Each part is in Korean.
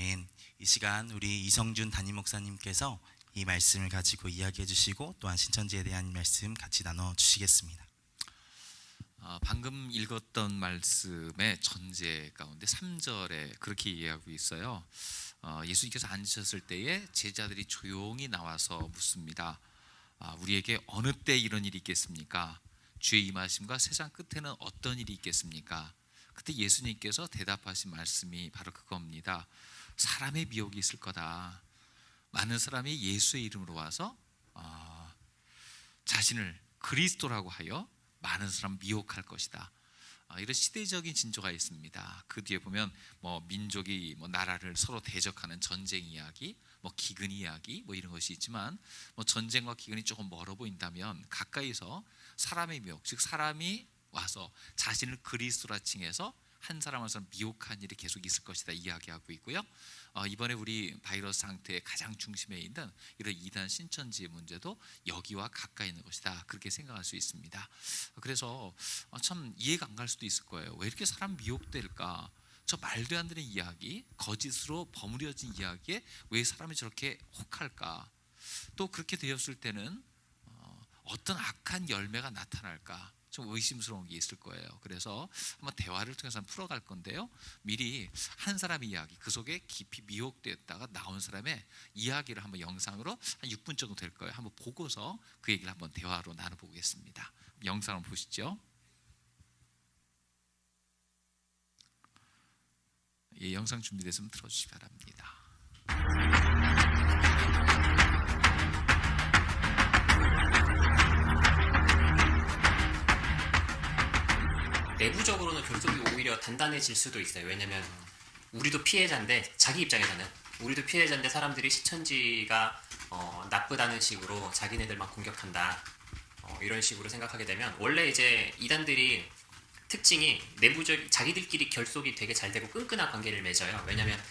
아멘. 이 시간 우리 이성준 담임 목사님께서 이 말씀을 가지고 이야기해 주시고 또한 신천지에 대한 말씀 같이 나눠 주시겠습니다. 방금 읽었던 말씀의 전제 가운데 3절에 그렇게 이야기하고 있어요. 예수님께서 앉으셨을 때에 제자들이 조용히 나와서 묻습니다. 우리에게 어느 때 이런 일이 있겠습니까? 주의 임하심과 세상 끝에는 어떤 일이 있겠습니까? 그때 예수님께서 대답하신 말씀이 바로 그겁니다. 사람의 미혹이 있을 거다. 많은 사람이 예수의 이름으로 와서 자신을 그리스도라고 하여 많은 사람 미혹할 것이다. 이런 시대적인 징조가 있습니다. 그 뒤에 보면 민족이 나라를 서로 대적하는 전쟁 이야기, 기근 이야기 이런 것이 있지만 전쟁과 기근이 조금 멀어 보인다면 가까이서 사람의 미혹, 즉 사람이 와서 자신을 그리스도라 칭해서 한 사람 한 사람 미혹한 일이 계속 있을 것이다 이야기하고 있고요. 이번에 우리 바이러스 상태의 가장 중심에 있는 이런 이단 신천지의 문제도 여기와 가까이 있는 것이다 그렇게 생각할 수 있습니다. 그래서 참 이해가 안 갈 수도 있을 거예요. 왜 이렇게 사람 미혹될까? 저 말도 안 되는 이야기, 거짓으로 버무려진 이야기에 왜 사람이 저렇게 혹할까? 또 그렇게 되었을 때는 어떤 악한 열매가 나타날까? 좀 의심스러운 게 있을 거예요. 그래서 한번 대화를 통해서 한번 풀어갈 건데요. 미리 한 사람의 이야기, 그 속에 깊이 미혹되었다가 나온 사람의 이야기를 한번 영상으로 한 6분 정도 될 거예요. 한번 보고서 그 얘기를 한번 대화로 나눠보겠습니다. 영상을 보시죠. 예, 영상 준비됐으면 틀어주시기 바랍니다. 내부적으로는 결속이 오히려 단단해질 수도 있어요. 왜냐면 우리도 피해자인데, 자기 입장에서는 우리도 피해자인데 사람들이 신천지가 나쁘다는 식으로 자기네들만 공격한다 이런 식으로 생각하게 되면, 원래 이제 이단들이 특징이 내부적 자기들끼리 결속이 되게 잘 되고 끈끈한 관계를 맺어요. 왜냐면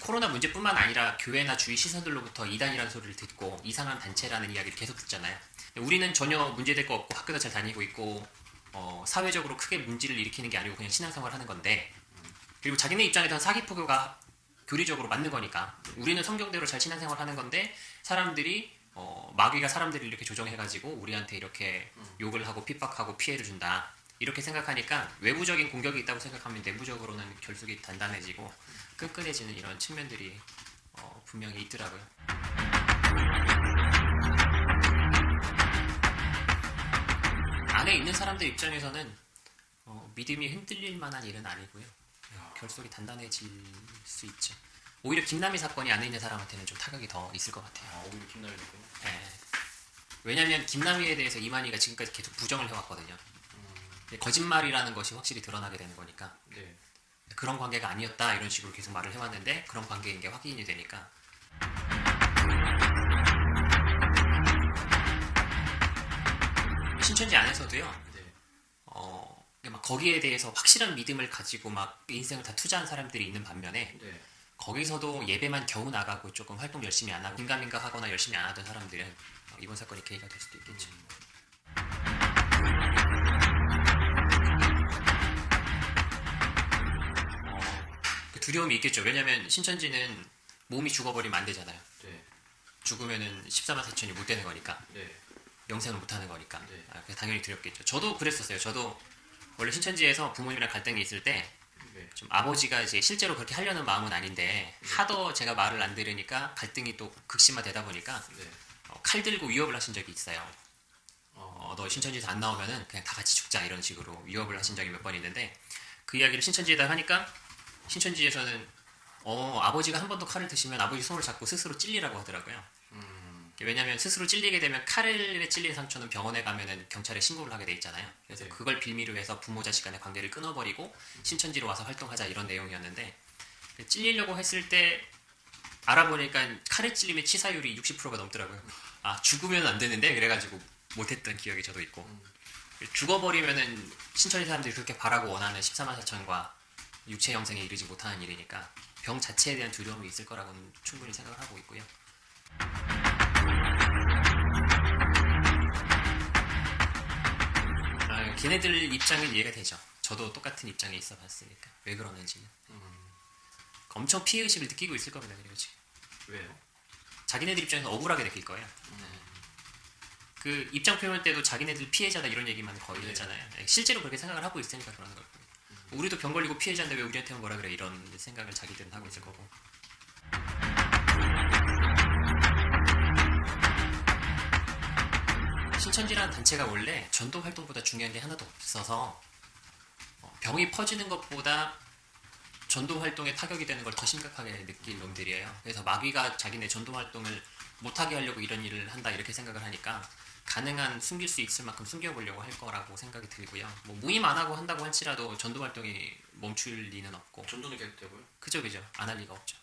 코로나 문제뿐만 아니라 교회나 주위 시선들로부터 이단이라는 소리를 듣고 이상한 단체라는 이야기를 계속 듣잖아요. 우리는 전혀 문제될 거 없고 학교도 잘 다니고 있고 사회적으로 크게 문제를 일으키는 게 아니고 그냥 신앙생활 하는 건데, 그리고 자기네 입장에서는 사기포교가 교리적으로 맞는 거니까 우리는 성경대로 잘 신앙생활 하는 건데 사람들이 마귀가 사람들을 이렇게 조정해가지고 우리한테 이렇게 욕을 하고 핍박하고 피해를 준다 이렇게 생각하니까 외부적인 공격이 있다고 생각하면 내부적으로는 결속이 단단해지고 끈끈해지는 이런 측면들이 분명히 있더라고요. 안에 있는 사람들 입장에서는 믿음이 흔들릴 만한 일은 아니고요. 결속이 단단해질 수 있죠. 오히려 김남희 사건이 안에 있는 사람한테는 좀 타격이 더 있을 것 같아요. 오히려 김남희군요. 네. 왜냐하면 김남희에 대해서 이만희가 지금까지 계속 부정을 해왔거든요. 거짓말이라는 것이 확실히 드러나게 되는 거니까 네. 그런 관계가 아니었다 이런 식으로 계속 말을 해왔는데 그런 관계인 게 확인이 되니까 신천지 안에서도요. 네. 막 거기에 대해서 확실한 믿음을 가지고 막 인생을 다 투자한 사람들이 있는 반면에 네. 거기서도 예배만 겨우 나가고 조금 활동 열심히 안 하고 긴가민가 하거나 열심히 안 하던 사람들은 이번 사건이 계기가 될 수도 있겠죠. 두려움이 있겠죠. 왜냐면 신천지는 몸이 죽어버리면 안 되잖아요. 네. 죽으면은 14만 4천이 못 되는 거니까. 네. 영생을 못 하는 거니까. 네. 그래서 당연히 두렵겠죠. 저도 그랬었어요. 저도 원래 신천지에서 부모님이랑 갈등이 있을 때 좀 아버지가 이제 실제로 그렇게 하려는 마음은 아닌데 하도 제가 말을 안 들으니까 갈등이 또 극심화되다 보니까 네. 칼 들고 위협을 하신 적이 있어요. 너 신천지에서 안 나오면은 그냥 다 같이 죽자 이런 식으로 위협을 하신 적이 몇 번 있는데, 그 이야기를 신천지에다 하니까 신천지에서는 아버지가 한 번 더 칼을 드시면 아버지 손을 잡고 스스로 찔리라고 하더라고요. 왜냐하면 스스로 찔리게 되면 칼에 찔린 상처는 병원에 가면은 경찰에 신고를 하게 돼 있잖아요. 그래서 네. 그걸 빌미로 해서 부모 자식 간의 관계를 끊어버리고 신천지로 와서 활동하자 이런 내용이었는데, 찔리려고 했을 때 알아보니까 칼에 찔리면 치사율이 60%가 넘더라고요. 죽으면 안 되는데 그래가지고 못했던 기억이 저도 있고, 죽어버리면은 신천지 사람들이 그렇게 바라고 원하는 14만 4천과 육체 영생에 이르지 못하는 일이니까 병 자체에 대한 두려움이 있을 거라고는 충분히 생각을 하고 있고요. 걔네들 입장은 이해가 되죠. 저도 똑같은 입장에 있어 봤으니까 왜 그러는지는. 엄청 피해 의식을 느끼고 있을 겁니다. 그리고 지금 왜요? 자기네들 입장에서 억울하게 느낄 거예요. 그 입장 표명할 때도 자기네들 피해자다 이런 얘기만 거의 네. 했잖아요. 실제로 그렇게 생각을 하고 있으니까 그러는 걸 거예요. 우리도 병 걸리고 피해자인데 왜 우리한테는 뭐라 그래 이런 생각을 자기들은 하고 있을 거고. 신천지라는 단체가 원래 전도 활동보다 중요한 게 하나도 없어서 병이 퍼지는 것보다 전도 활동에 타격이 되는 걸 더 심각하게 느낄 놈들이에요. 그래서 마귀가 자기네 전도 활동을 못하게 하려고 이런 일을 한다 이렇게 생각을 하니까 가능한 숨길 수 있을 만큼 숨겨보려고 할 거라고 생각이 들고요. 뭐 무임 안 하고 한다고 할지라도 전도 활동이 멈출 리는 없고. 전도는 계속되고요. 그죠. 안 할 리가 없죠.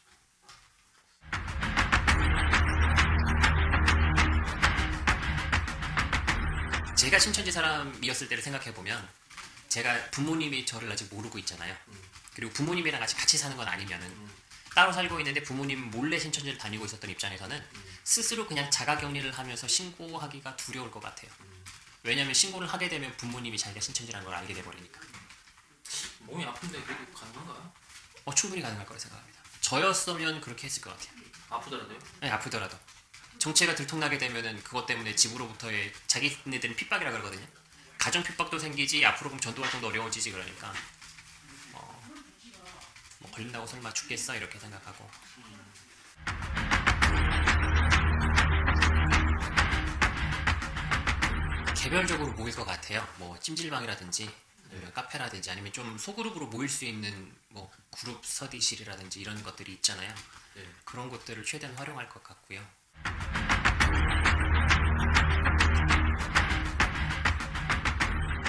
제가 신천지 사람이었을 때를 생각해보면 제가 부모님이 저를 아직 모르고 있잖아요. 그리고 부모님이랑 같이 사는 건 아니면은 따로 살고 있는데 부모님 몰래 신천지를 다니고 있었던 입장에서는 스스로 그냥 자가격리를 하면서 신고하기가 두려울 것 같아요. 왜냐하면 신고를 하게 되면 부모님이 자기가 신천지라는 걸 알게 돼버리니까. 몸이 아픈데 그게 가능한가요? 충분히 가능할 거라 생각합니다. 저였으면 그렇게 했을 것 같아요. 아프더라도요? 네, 아프더라도. 정체가 들통나게 되면은 그것 때문에 집으로부터의 자기네들은 핍박이라 그러거든요. 가정 핍박도 생기지 앞으로 그럼 전도 활동도 어려워지지 그러니까 뭐 걸린다고 설마 죽겠어 이렇게 생각하고. 개별적으로 모일 것 같아요. 뭐 찜질방이라든지 아니면 카페라든지 아니면 좀 소그룹으로 모일 수 있는 뭐 그룹 스터디실이라든지 이런 것들이 있잖아요. 네. 그런 것들을 최대한 활용할 것 같고요.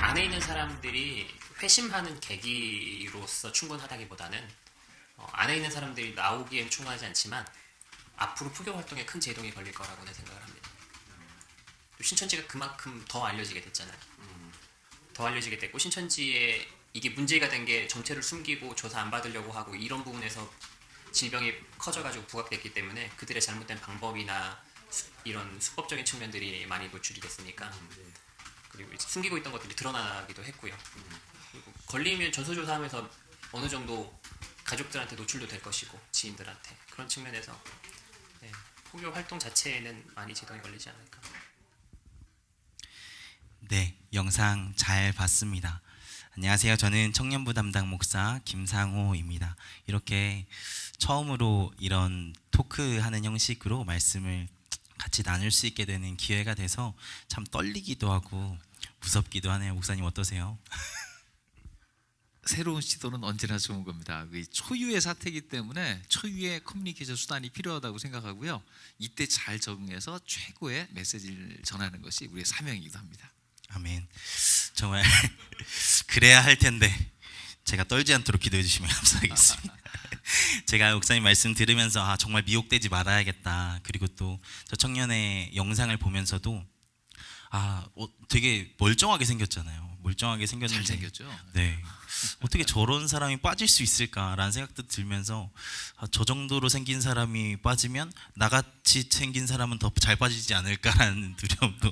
안에 있는 사람들이 회심하는 계기로서 충분하다기보다는 안에 있는 사람들이 나오기엔 충분하지 않지만 앞으로布교 활동에 큰 제동이 걸릴 거라고는 생각을 합니다. 또 신천지가 그만큼 더 알려지게 됐잖아요. 더 알려지게 됐고 신천지에 이게 문제가 된 게 정체를 숨기고 조사 안 받으려고 하고 이런 부분에서 질병이 커져가지고 부각됐기 때문에 그들의 잘못된 방법이나 이런 수법적인 측면들이 많이 노출이 됐으니까 그리고 이제 숨기고 있던 것들이 드러나기도 했고요. 그리고 걸리면 전수조사하면서 어느 정도 가족들한테 노출도 될 것이고 지인들한테 그런 측면에서 네, 포교 활동 자체에는 많이 제동이 걸리지 않을까. 네, 영상 잘 봤습니다. 안녕하세요. 저는 청년부 담당 목사 김상호입니다. 이렇게 처음으로 이런 토크하는 형식으로 말씀을 같이 나눌 수 있게 되는 기회가 돼서 참 떨리기도 하고 무섭기도 하네요. 목사님 어떠세요? 새로운 시도는 언제나 좋은 겁니다. 그 초유의 사태이기 때문에 초유의 커뮤니케이션 수단이 필요하다고 생각하고요. 이때 잘 적응해서 최고의 메시지를 전하는 것이 우리의 사명이기도 합니다. 아멘. 정말 그래야 할 텐데 제가 떨지 않도록 기도해 주시면 감사하겠습니다. 제가 목사님 말씀 들으면서 정말 미혹되지 말아야겠다. 그리고 또 저 청년의 영상을 보면서도 되게 멀쩡하게 생겼잖아요. 멀쩡하게 생겼는데 잘 생겼죠. 네. 어떻게 저런 사람이 빠질 수 있을까라는 생각도 들면서 저 정도로 생긴 사람이 빠지면 나같이 생긴 사람은 더 잘 빠지지 않을까라는 두려움도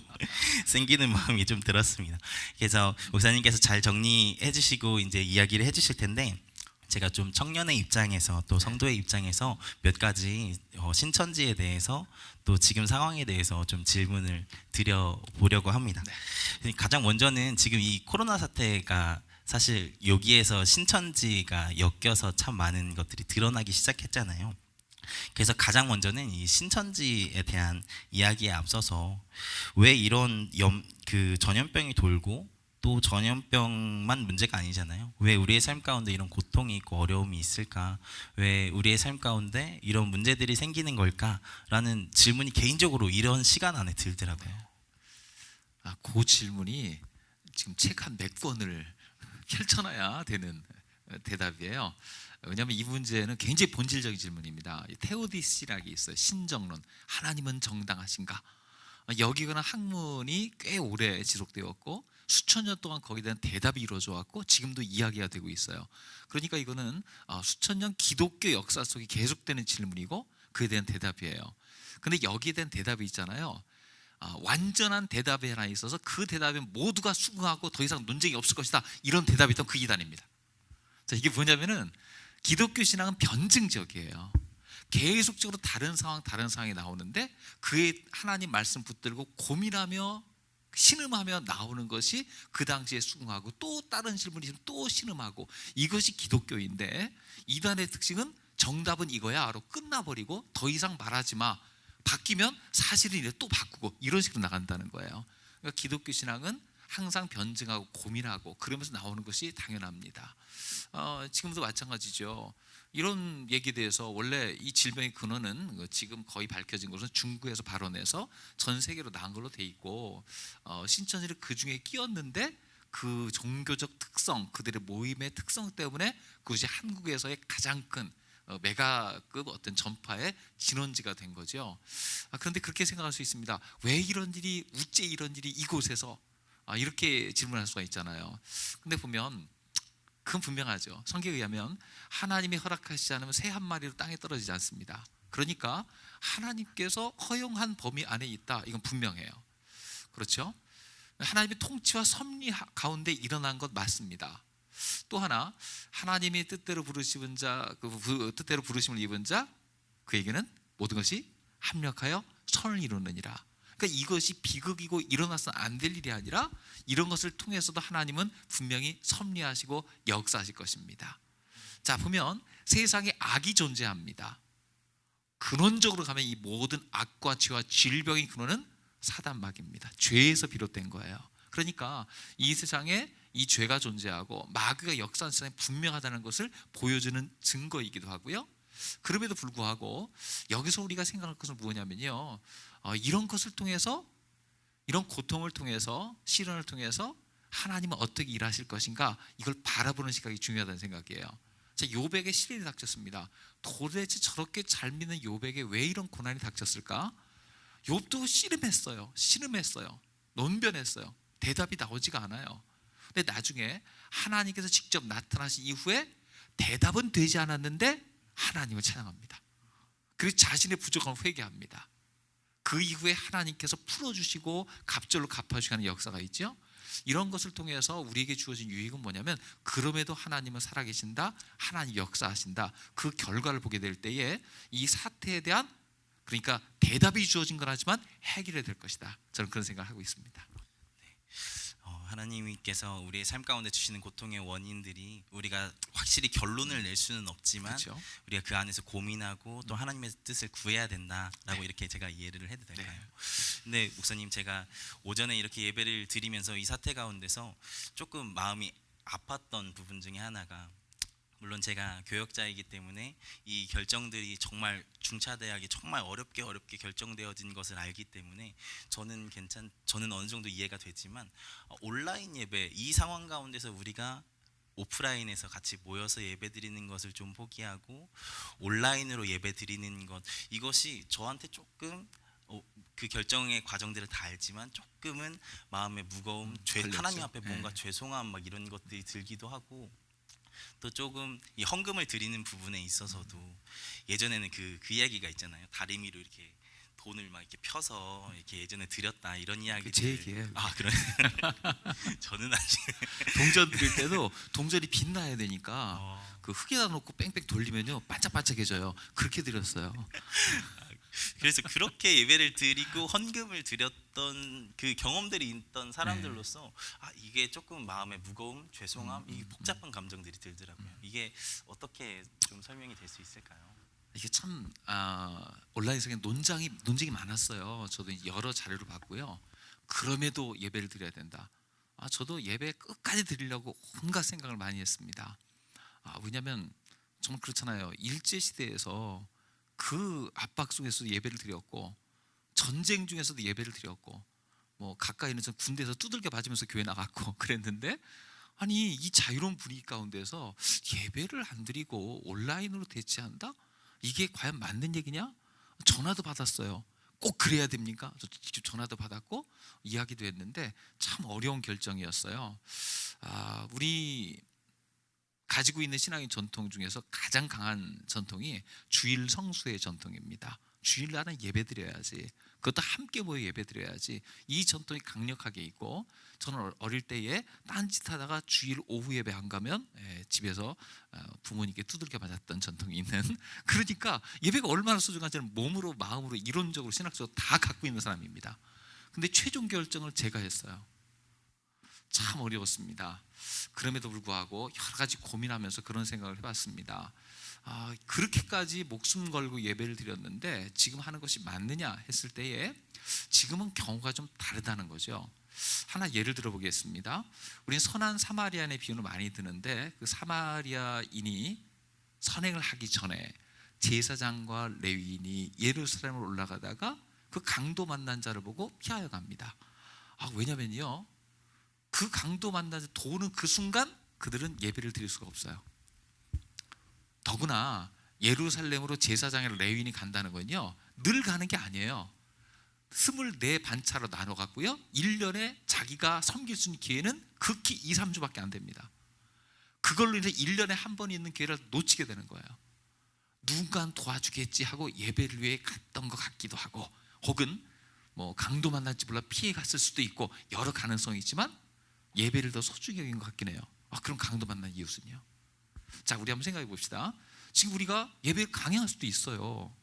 생기는 마음이 좀 들었습니다. 그래서 목사님께서 잘 정리해 주시고 이제 이야기를 해 주실 텐데 제가 좀 청년의 입장에서 또 성도의 입장에서 몇 가지 신천지에 대해서 또 지금 상황에 대해서 좀 질문을 드려보려고 합니다. 가장 먼저는 지금 이 코로나 사태가 사실 여기에서 신천지가 엮여서 참 많은 것들이 드러나기 시작했잖아요. 그래서 가장 먼저는 이 신천지에 대한 이야기에 앞서서 왜 이런 그 전염병이 돌고 또 전염병만 문제가 아니잖아요. 왜 우리의 삶 가운데 이런 고통이 있고 어려움이 있을까? 왜 우리의 삶 가운데 이런 문제들이 생기는 걸까라는 질문이 개인적으로 이런 시간 안에 들더라고요. 그 질문이 지금 책 한 100권을 펼쳐놔야 되는 대답이에요. 왜냐하면 이 문제는 굉장히 본질적인 질문입니다. 테오디시락이 있어요. 신정론, 하나님은 정당하신가? 여기거나 학문이 꽤 오래 지속되었고 수천 년 동안 거기에 대한 대답이 이루어져 왔고 지금도 이야기가 되고 있어요. 그러니까 이거는 수천 년 기독교 역사 속에 계속되는 질문이고 그에 대한 대답이에요. 근데 여기에 대한 대답이 있잖아요. 완전한 대답이 하나 있어서 그 대답에 모두가 수긍하고 더 이상 논쟁이 없을 것이다 이런 대답이 있던 그 이단입니다. 자, 이게 뭐냐면은 기독교 신앙은 변증적이에요. 계속적으로 다른 상황이 나오는데 그에 하나님 말씀 붙들고 고민하며 신음하며 나오는 것이 그 당시에 수긍하고 또 다른 질문이 있으면 또 신음하고, 이것이 기독교인데 이단의 특징은 정답은 이거야로 끝나버리고 더 이상 말하지 마, 바뀌면 사실은 이래 또 바꾸고 이런 식으로 나간다는 거예요. 그러니까 기독교 신앙은 항상 변증하고 고민하고 그러면서 나오는 것이 당연합니다. 지금도 마찬가지죠. 이런 얘기에 대해서 원래 이 질병의 근원은 지금 거의 밝혀진 것은 중국에서 발원해서 전 세계로 나간 걸로 돼 있고, 신천지를 그 중에 끼었는데 그 종교적 특성, 그들의 모임의 특성 때문에 그것이 한국에서의 가장 큰 메가급 어떤 전파의 진원지가 된 거죠. 그런데 그렇게 생각할 수 있습니다. 왜 이런 일이, 우째 이런 일이 이곳에서, 이렇게 질문할 수가 있잖아요. 근데 보면 그건 분명하죠. 성경에 의하면 하나님이 허락하시지 않으면 새 한 마리로 땅에 떨어지지 않습니다. 그러니까 하나님께서 허용한 범위 안에 있다, 이건 분명해요. 그렇죠? 하나님의 통치와 섭리 가운데 일어난 것 맞습니다. 또 하나, 하나님이 뜻대로 부르심을 입은 자 그에게는 모든 것이 합력하여 선을 이루느니라. 그러니까 이것이 비극이고 일어나서는 안 될 일이 아니라 이런 것을 통해서도 하나님은 분명히 섭리하시고 역사하실 것입니다. 자, 보면 세상에 악이 존재합니다. 근원적으로 가면 이 모든 악과 죄와 질병의 근원은 사단마귀입니다. 죄에서 비롯된 거예요. 그러니까 이 세상에 이 죄가 존재하고 마귀가 역사하는 세상에 분명하다는 것을 보여주는 증거이기도 하고요. 그럼에도 불구하고 여기서 우리가 생각할 것은 뭐냐면요, 이런 것을 통해서, 이런 고통을 통해서, 시련을 통해서 하나님은 어떻게 일하실 것인가, 이걸 바라보는 시각이 중요하다는 생각이에요. 자, 욥에게 시련이 닥쳤습니다. 도대체 저렇게 잘 믿는 욥에게 왜 이런 고난이 닥쳤을까? 욥도 씨름했어요. 논변했어요. 대답이 나오지가 않아요. 근데 나중에 하나님께서 직접 나타나신 이후에 대답은 되지 않았는데 하나님을 찬양합니다. 그리고 자신의 부족함을 회개합니다. 그 이후에 하나님께서 풀어주시고 갑절로 갚아주시는 역사가 있죠. 이런 것을 통해서 우리에게 주어진 유익은 뭐냐면, 그럼에도 하나님은 살아계신다, 하나님 역사하신다, 그 결과를 보게 될 때에 이 사태에 대한, 그러니까 대답이 주어진 건 하지만 해결이 될 것이다. 저는 그런 생각을 하고 있습니다. 하나님께서 우리의 삶 가운데 주시는 고통의 원인들이 우리가 확실히 결론을 낼 수는 없지만, 그렇죠? 우리가 그 안에서 고민하고 또 하나님의 뜻을 구해야 된다라고 이렇게 제가 이해를 해도 될까요? 근데 목사님, 제가 오전에 이렇게 예배를 드리면서 이 사태 가운데서 조금 마음이 아팠던 부분 중에 하나가, 물론 제가 교역자이기 때문에 이 결정들이 정말 중차대하게 정말 어렵게 결정되어진 것을 알기 때문에 저는 어느 정도 이해가 되지만, 온라인 예배, 이 상황 가운데서 우리가 오프라인에서 같이 모여서 예배 드리는 것을 좀 포기하고 온라인으로 예배 드리는 것, 이것이 저한테 조금 그 결정의 과정들을 다 알지만 조금은 마음의 무거움, 하나님 앞에 뭔가 죄송함 막 이런 것들이 들기도 하고, 또 조금 이 헌금을 드리는 부분에 있어서도 예전에는 그 이야기가 있잖아요. 다리미로 이렇게 돈을 막 이렇게 펴서 이렇게 예전에 드렸다, 이런 이야기. 제 얘기예요. 그래. 저는 아직 동전 드릴 때도 동전이 빛나야 되니까 그 흙에다 놓고 뺑뺑 돌리면요 반짝반짝해져요. 그렇게 드렸어요. 그래서 그렇게 예배를 드리고 헌금을 드렸던 그 경험들이 있던 사람들로서 이게 조금 마음의 무거움, 죄송함, 이 복잡한 감정들이 들더라고요. 이게 어떻게 좀 설명이 될 수 있을까요? 이게 참 온라인상에 논쟁이 많았어요. 저도 여러 자료를 봤고요. 그럼에도 예배를 드려야 된다. 저도 예배 끝까지 드리려고 온갖 생각을 많이 했습니다. 왜냐하면 정말 그렇잖아요. 일제 시대에서 그 압박 속에서 예배를 드렸고, 전쟁 중에서도 예배를 드렸고, 뭐 가까이는 전 군대에서 두들겨 맞으면서 교회 나갔고 그랬는데, 아니 이 자유로운 분위기 가운데서 예배를 안 드리고 온라인으로 대체한다? 이게 과연 맞는 얘기냐? 전화도 받았어요. 꼭 그래야 됩니까? 저 직접 전화도 받았고 이야기도 했는데 참 어려운 결정이었어요. 우리 가지고 있는 신앙의 전통 중에서 가장 강한 전통이 주일 성수의 전통입니다. 주일날은 예배드려야지. 그것도 함께 모여 예배드려야지. 이 전통이 강력하게 있고, 저는 어릴 때에 딴짓하다가 주일 오후 예배 안 가면 집에서 부모님께 두들겨 맞았던 전통이 있는 그러니까 예배가 얼마나 소중한지는 몸으로 마음으로 이론적으로 신학적으로 다 갖고 있는 사람입니다. 근데 최종 결정을 제가 했어요. 참 어려웠습니다. 그럼에도 불구하고 여러 가지 고민하면서 그런 생각을 해봤습니다. 그렇게까지 목숨 걸고 예배를 드렸는데 지금 하는 것이 맞느냐 했을 때에 지금은 경우가 좀 다르다는 거죠. 하나 예를 들어 보겠습니다. 우리는 선한 사마리아인의 비유를 많이 드는데, 그 사마리아인이 선행을 하기 전에 제사장과 레위인이 예루살렘을 올라가다가 그 강도 만난 자를 보고 피하여 갑니다. 왜냐면요, 그 강도 만난 자 도는 그 순간 그들은 예배를 드릴 수가 없어요. 더구나 예루살렘으로 제사장이나 레위인이 간다는 건요, 늘 가는 게 아니에요. 24반차로 나눠 갔고요, 1년에 자기가 섬길 수 있는 기회는 극히 2, 3주밖에 안 됩니다. 그걸로 인해서 1년에 한 번 있는 기회를 놓치게 되는 거예요. 누군가 도와주겠지 하고 예배를 위해 갔던 것 같기도 하고, 혹은 뭐 강도 만날지 몰라 피해 갔을 수도 있고, 여러 가능성이 있지만 예배를 더 소중히 여긴 것 같긴 해요. 그럼 강도 만난 이웃은요? 자, 우리 한번 생각해 봅시다. 지금 우리가 예배를 강요할 수도 있어요.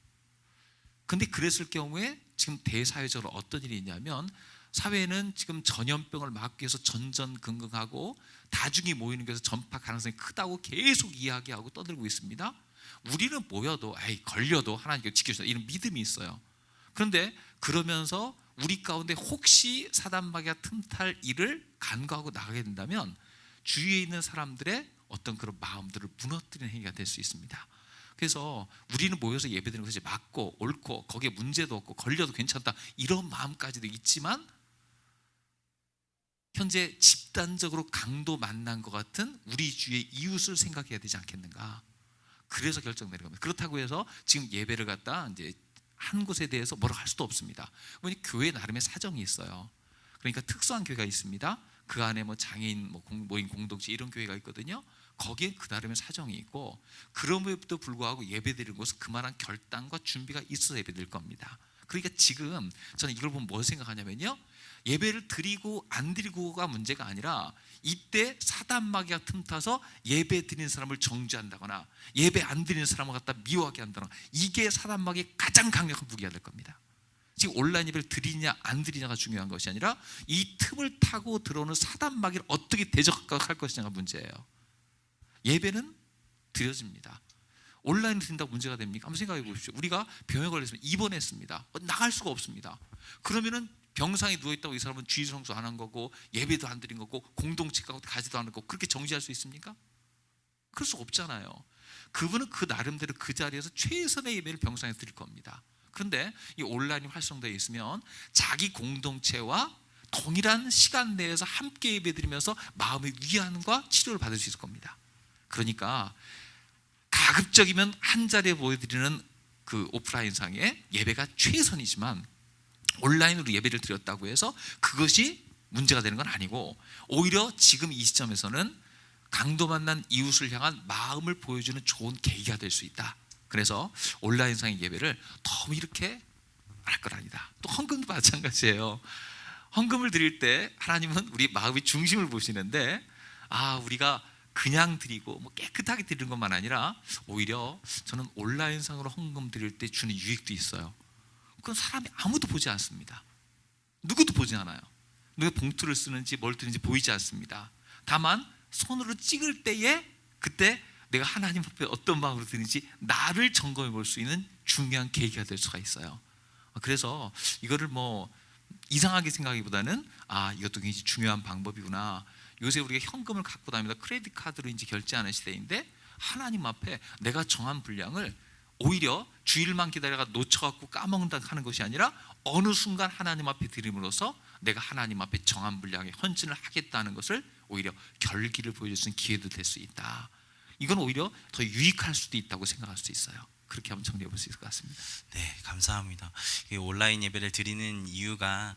근데 그랬을 경우에 지금 대사회적으로 어떤 일이 있냐면, 사회는 지금 전염병을 막기 위해서 전전긍긍하고 다중이 모이는 것에서 전파 가능성이 크다고 계속 이야기하고 떠들고 있습니다. 우리는 모여도 걸려도 하나님께 지켜주신다 이런 믿음이 있어요. 그런데 그러면서 우리 가운데 혹시 사단마귀가 틈탈 일을 간과하고 나가게 된다면 주위에 있는 사람들의 어떤 그런 마음들을 무너뜨리는 행위가 될 수 있습니다. 그래서 우리는 모여서 예배드리는 것이 맞고 옳고 거기에 문제도 없고 걸려도 괜찮다 이런 마음까지도 있지만, 현재 집단적으로 강도 만난 것 같은 우리 주위의 이웃을 생각해야 되지 않겠는가. 그래서 결정되는 겁니다. 그렇다고 해서 지금 예배를 갖다 이제 한 곳에 대해서 뭐라 할 수도 없습니다. 왜냐하면 교회 나름의 사정이 있어요. 그러니까 특수한 교회가 있습니다. 그 안에 뭐 장애인 모임 공동체 이런 교회가 있거든요. 거기에 그 나름의 사정이 있고, 그럼에도 불구하고 예배드리는 곳은 그만한 결단과 준비가 있어서 예배드릴 겁니다. 그러니까 지금 저는 이걸 보면 뭘 생각하냐면요, 예배를 드리고 안 드리고가 문제가 아니라 이때 사단마귀가 틈타서 예배 드리는 사람을 정죄한다거나 예배 안 드리는 사람을 갖다 미워하게 한다거나, 이게 사단마귀의 가장 강력한 무기가 될 겁니다. 지금 온라인 예배를 드리냐 안 드리냐가 중요한 것이 아니라 이 틈을 타고 들어오는 사단마귀를 어떻게 대적할 것이냐가 문제예요. 예배는 드려집니다. 온라인으로 드린다고 문제가 됩니까? 한번 생각해 보십시오. 우리가 병에 걸렸으면 입원했습니다. 나갈 수가 없습니다. 그러면은 병상에 누워있다고 이 사람은 주일 성수 안 한 거고 예배도 안 드린 거고 공동체 가지도 않은 거고, 그렇게 정지할 수 있습니까? 그럴 수 없잖아요. 그분은 그 나름대로 그 자리에서 최선의 예배를 병상에서 드릴 겁니다. 그런데 이 온라인이 활성되어 있으면 자기 공동체와 동일한 시간 내에서 함께 예배드리면서 마음의 위안과 치료를 받을 수 있을 겁니다. 그러니까 가급적이면 한 자리에 보여드리는 그 오프라인상의 예배가 최선이지만, 온라인으로 예배를 드렸다고 해서 그것이 문제가 되는 건 아니고, 오히려 지금 이 시점에서는 강도 만난 이웃을 향한 마음을 보여주는 좋은 계기가 될 수 있다. 그래서 온라인상의 예배를 너무 이렇게 할 건 아니다. 또 헌금도 마찬가지예요. 헌금을 드릴 때 하나님은 우리 마음의 중심을 보시는데, 우리가 그냥 드리고 뭐 깨끗하게 드리는 것만 아니라 오히려 저는 온라인상으로 헌금 드릴 때 주는 유익도 있어요. 그건 사람이 아무도 보지 않습니다. 누구도 보지 않아요. 누가 봉투를 쓰는지 뭘 드는지 보이지 않습니다. 다만 손으로 찍을 때에 그때 내가 하나님 앞에 어떤 마음으로 드는지 나를 점검해 볼 수 있는 중요한 계기가 될 수가 있어요. 그래서 이거를 뭐 이상하게 생각하기보다는 이것도 굉장히 중요한 방법이구나. 요새 우리가 현금을 갖고 다닙니다. 크레딧 카드로 이제 결제하는 시대인데, 하나님 앞에 내가 정한 분량을 오히려 주일만 기다려가 놓쳐갖고 까먹는다 하는 것이 아니라 어느 순간 하나님 앞에 드림으로써 내가 하나님 앞에 정한 분량의 헌신을 하겠다는 것을 오히려 결기를 보여줄 수 있는 기회도 될 수 있다. 이건 오히려 더 유익할 수도 있다고 생각할 수 있어요. 그렇게 한번 정리해 볼 수 있을 것 같습니다. 네, 감사합니다. 이 온라인 예배를 드리는 이유가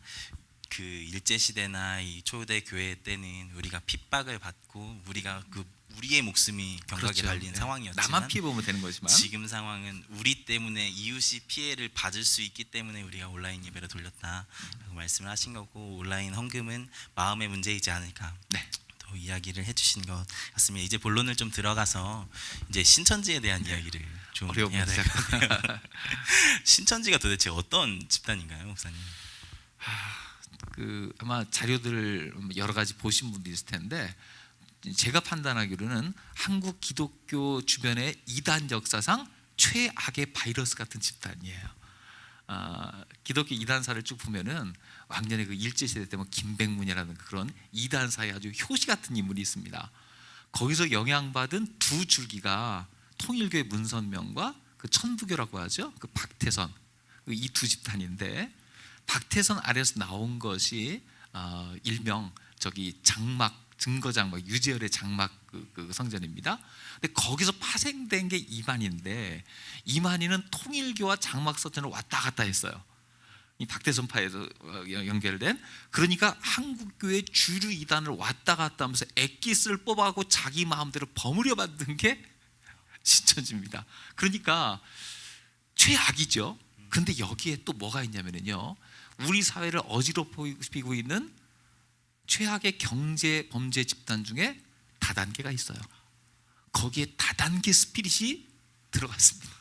그 일제 시대나 이 초대 교회 때는 우리가 핍박을 받고 우리가 그 우리의 목숨이 경각에 그렇죠. 달린 네. 상황이었지만 나만 피해 보면 되는 거지만 지금 상황은 우리 때문에 이웃이 피해를 받을 수 있기 때문에 우리가 온라인 예배를 돌렸다라고 말씀을 하신 거고 온라인 헌금은 마음의 문제이지 않을까 네. 또 이야기를 해주신 것 같습니다. 이제 본론을 좀 들어가서 이제 신천지에 대한 이야기를 좀 해야 될 것 같아요. 신천지가 도대체 어떤 집단인가요, 목사님? 그 아마 자료들 여러 가지 보신 분들이 있을 텐데 제가 판단하기로는 한국 기독교 주변의 이단 역사상 최악의 바이러스 같은 집단이에요. 기독교 이단사를 쭉 보면은 왕년에 그 일제 시대 때 뭐 김백문이라는 그런 이단사의 아주 효시 같은 인물이 있습니다. 거기서 영향받은 두 줄기가 통일교의 문선명과 그 천부교라고 하죠. 그 박태선 이 두 집단인데 박태선 아래에서 나온 것이 일명 저기 장막 증거장막 유재열의 장막 그 성전입니다. 근데 거기서 파생된 게 이만희인데 이만희는 통일교와 장막 성전을 왔다 갔다 했어요. 이 박태선파에서 연결된 그러니까 한국교회 주류 이단을 왔다 갔다 하면서 엑기스를 뽑아갖고 자기 마음대로 버무려 만든 게 신천지입니다. 그러니까 최악이죠. 근데 여기에 또 뭐가 있냐면요, 우리 사회를 어지럽히고 있는 최악의 경제 범죄 집단 중에 다단계가 있어요. 거기에 다단계 스피릿이 들어갔습니다.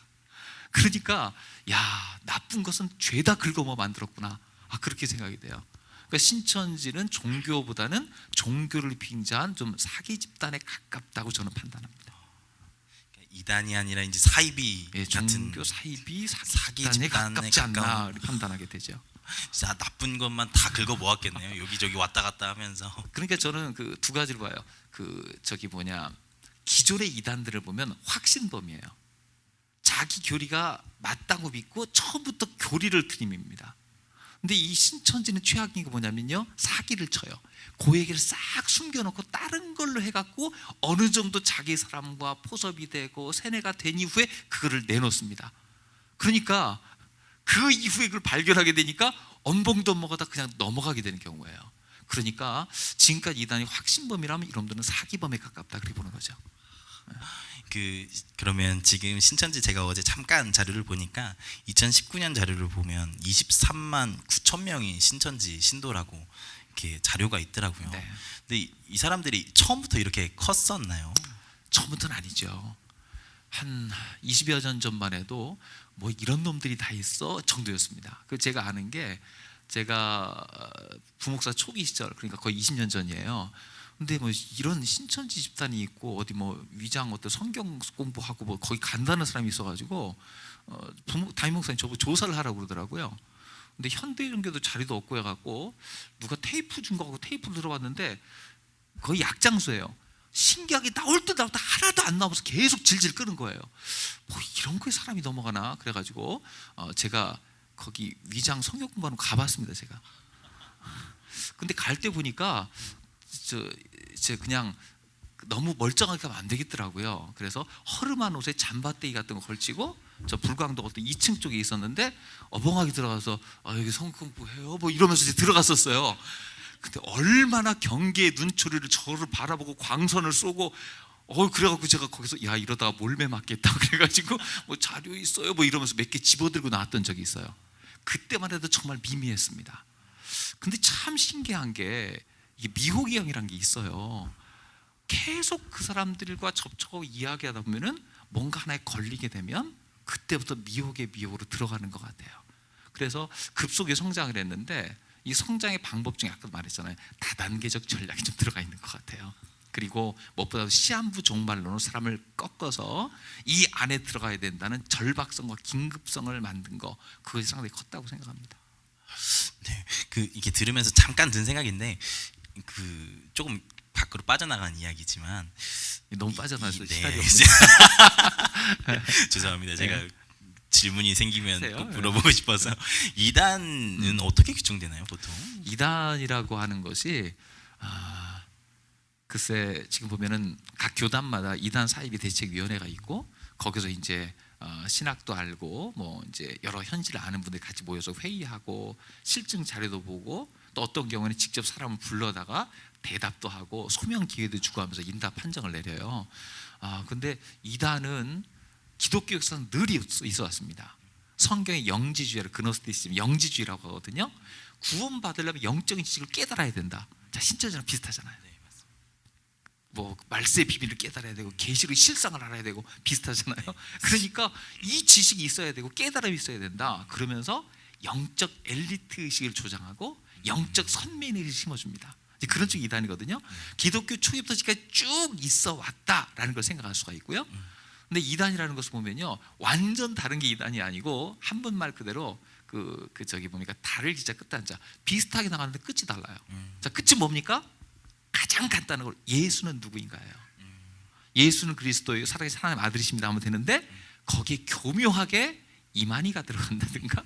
그러니까 야, 나쁜 것은 죄다 긁어모 만들었구나. 그렇게 생각이 돼요. 그러니까 신천지는 종교보다는 종교를 빙자한 좀 사기 집단에 가깝다고 저는 판단합니다. 이단이 아니라 이제 사이비 같은 종교 사이비 사기 집단에 집단에 가깝지 않나 가까운 이렇게 판단하게 되죠. 진짜 나쁜 것만 다 긁어 모았겠네요. 여기저기 왔다 갔다 하면서. 그러니까 저는 그 두 가지를 봐요. 그 저기 뭐냐, 기존의 이단들을 보면 확신범이에요. 자기 교리가 맞다고 믿고 처음부터 교리를 들이밉니다. 근데 이 신천지는 최악인 게 뭐냐면요, 사기를 쳐요. 그 얘기를 싹 숨겨놓고 다른 걸로 해갖고 어느 정도 자기 사람과 포섭이 되고 세뇌가 된 이후에 그거를 내놓습니다. 그러니까 그 이후에 그걸 발견하게 되니까 엄봉도 먹어다 그냥 넘어가게 되는 경우예요. 그러니까 지금까지 이단이 확신범이라면 이놈들은 사기범에 가깝다 그렇게 보는 거죠. 그러면 지금 신천지 제가 어제 잠깐 자료를 보니까 2019년 자료를 보면 23만 9천 명이 신천지 신도라고 이렇게 자료가 있더라고요. 네. 근데 이 사람들이 처음부터 이렇게 컸었나요? 처음부터는 아니죠. 한 20여 년 전만 해도 뭐 이런 놈들이 다 있어 정도였습니다. 그 제가 아는 게 제가 부목사 초기 시절, 그러니까 거의 20년 전이에요. 근데 뭐 이런 신천지 집단이 있고 어디 뭐 위장 어떤 성경 공부하고 뭐 거기 간다는 사람이 있어가지고 담임 목사님 저보고 조사를 하라고 그러더라고요. 근데 현대 종교도 자리도 없고 해갖고 누가 테이프 준 거하고 테이프를 들어봤는데 거의 약장수예요. 신기하게 나올 듯 하나도 안 나오면서 계속 질질 끄는 거예요. 뭐 이런 거에 사람이 넘어가나 그래가지고 제가 거기 위장 성경 공부하는 거 가봤습니다. 제가. 근데 갈 때 보니까 저 그냥 너무 멀쩡하게 하면 안 되겠더라고요. 그래서 허름한 옷에 잠바떼기 같은 거 걸치고 저 불광도 어떤 2층 쪽에 있었는데 어벙하게 들어가서 여기 성경 공부해요 뭐 이러면서 이제 들어갔었어요. 근데 얼마나 경계의 눈초리를 저를 바라보고 광선을 쏘고 그래갖고 제가 거기서 야 이러다가 몰매 맞겠다 그래가지고 뭐 자료 있어요 뭐 이러면서 몇 개 집어들고 나왔던 적이 있어요. 그때만 해도 정말 미미했습니다. 근데 참 신기한 게 이게 미호기형이라는 게 있어요. 계속 그 사람들과 접촉하고 이야기하다 보면은 뭔가 하나에 걸리게 되면 그때부터 미혹의 미혹으로 들어가는 것 같아요. 그래서 급속히 성장을 했는데 이 성장의 방법 중에 아까 말했잖아요. 다단계적 전략이 좀 들어가 있는 것 같아요. 그리고 무엇보다도 시한부 종말론으로 사람을 꺾어서 이 안에 들어가야 된다는 절박성과 긴급성을 만든 거, 그것이 상당히 컸다고 생각합니다. 네, 이게 들으면서 잠깐 든 생각인데 조금 밖으로 빠져나간 이야기지만 너무 빠져나서 네. 시간이 없네요. 죄송합니다. 제가 질문이 생기면 하세요. 꼭 물어보고 싶어서 이단은 어떻게 규정되나요, 보통? 이단이라고 하는 것이 글쎄 지금 보면은 각 교단마다 이단 사이비 대책위원회가 있고 거기서 이제 신학도 알고 뭐 이제 여러 현실을 아는 분들이 같이 모여서 회의하고 실증 자료도 보고 또 어떤 경우는 직접 사람을 불러다가 대답도 하고 소명 기회도 주고 하면서 인답 판정을 내려요. 근데 이단은 기독교 역사는 늘 있어 왔습니다. 성경의 영지주의를 그노스티시즘 영지주의라고 하거든요. 구원받으려면 영적인 지식을 깨달아야 된다. 자, 신천지랑 비슷하잖아요. 뭐 말세의 비밀을 깨달아야 되고 계시의 실상을 알아야 되고 비슷하잖아요. 그러니까 이 지식이 있어야 되고 깨달음이 있어야 된다. 그러면서 영적 엘리트 의식을 조장하고 영적 선민의식을 심어줍니다. 이제 그런 쪽이 이단이거든요. 기독교 초기부터 지금까지 쭉 있어 왔다라는 걸 생각할 수가 있고요. 근데 이단이라는 것을 보면요, 완전 다른 게 이단이 아니고 한분 말 그대로 저기 뭡니까, 달을 기자 끝단자 비슷하게 나가는데 끝이 달라요. 자, 끝이 뭡니까? 가장 간단한 걸, 예수는 누구인가요? 예수는 그리스도의 살아계신 하나님의 아들이십니다 하면 되는데, 거기에 교묘하게 이만희가 들어간다든가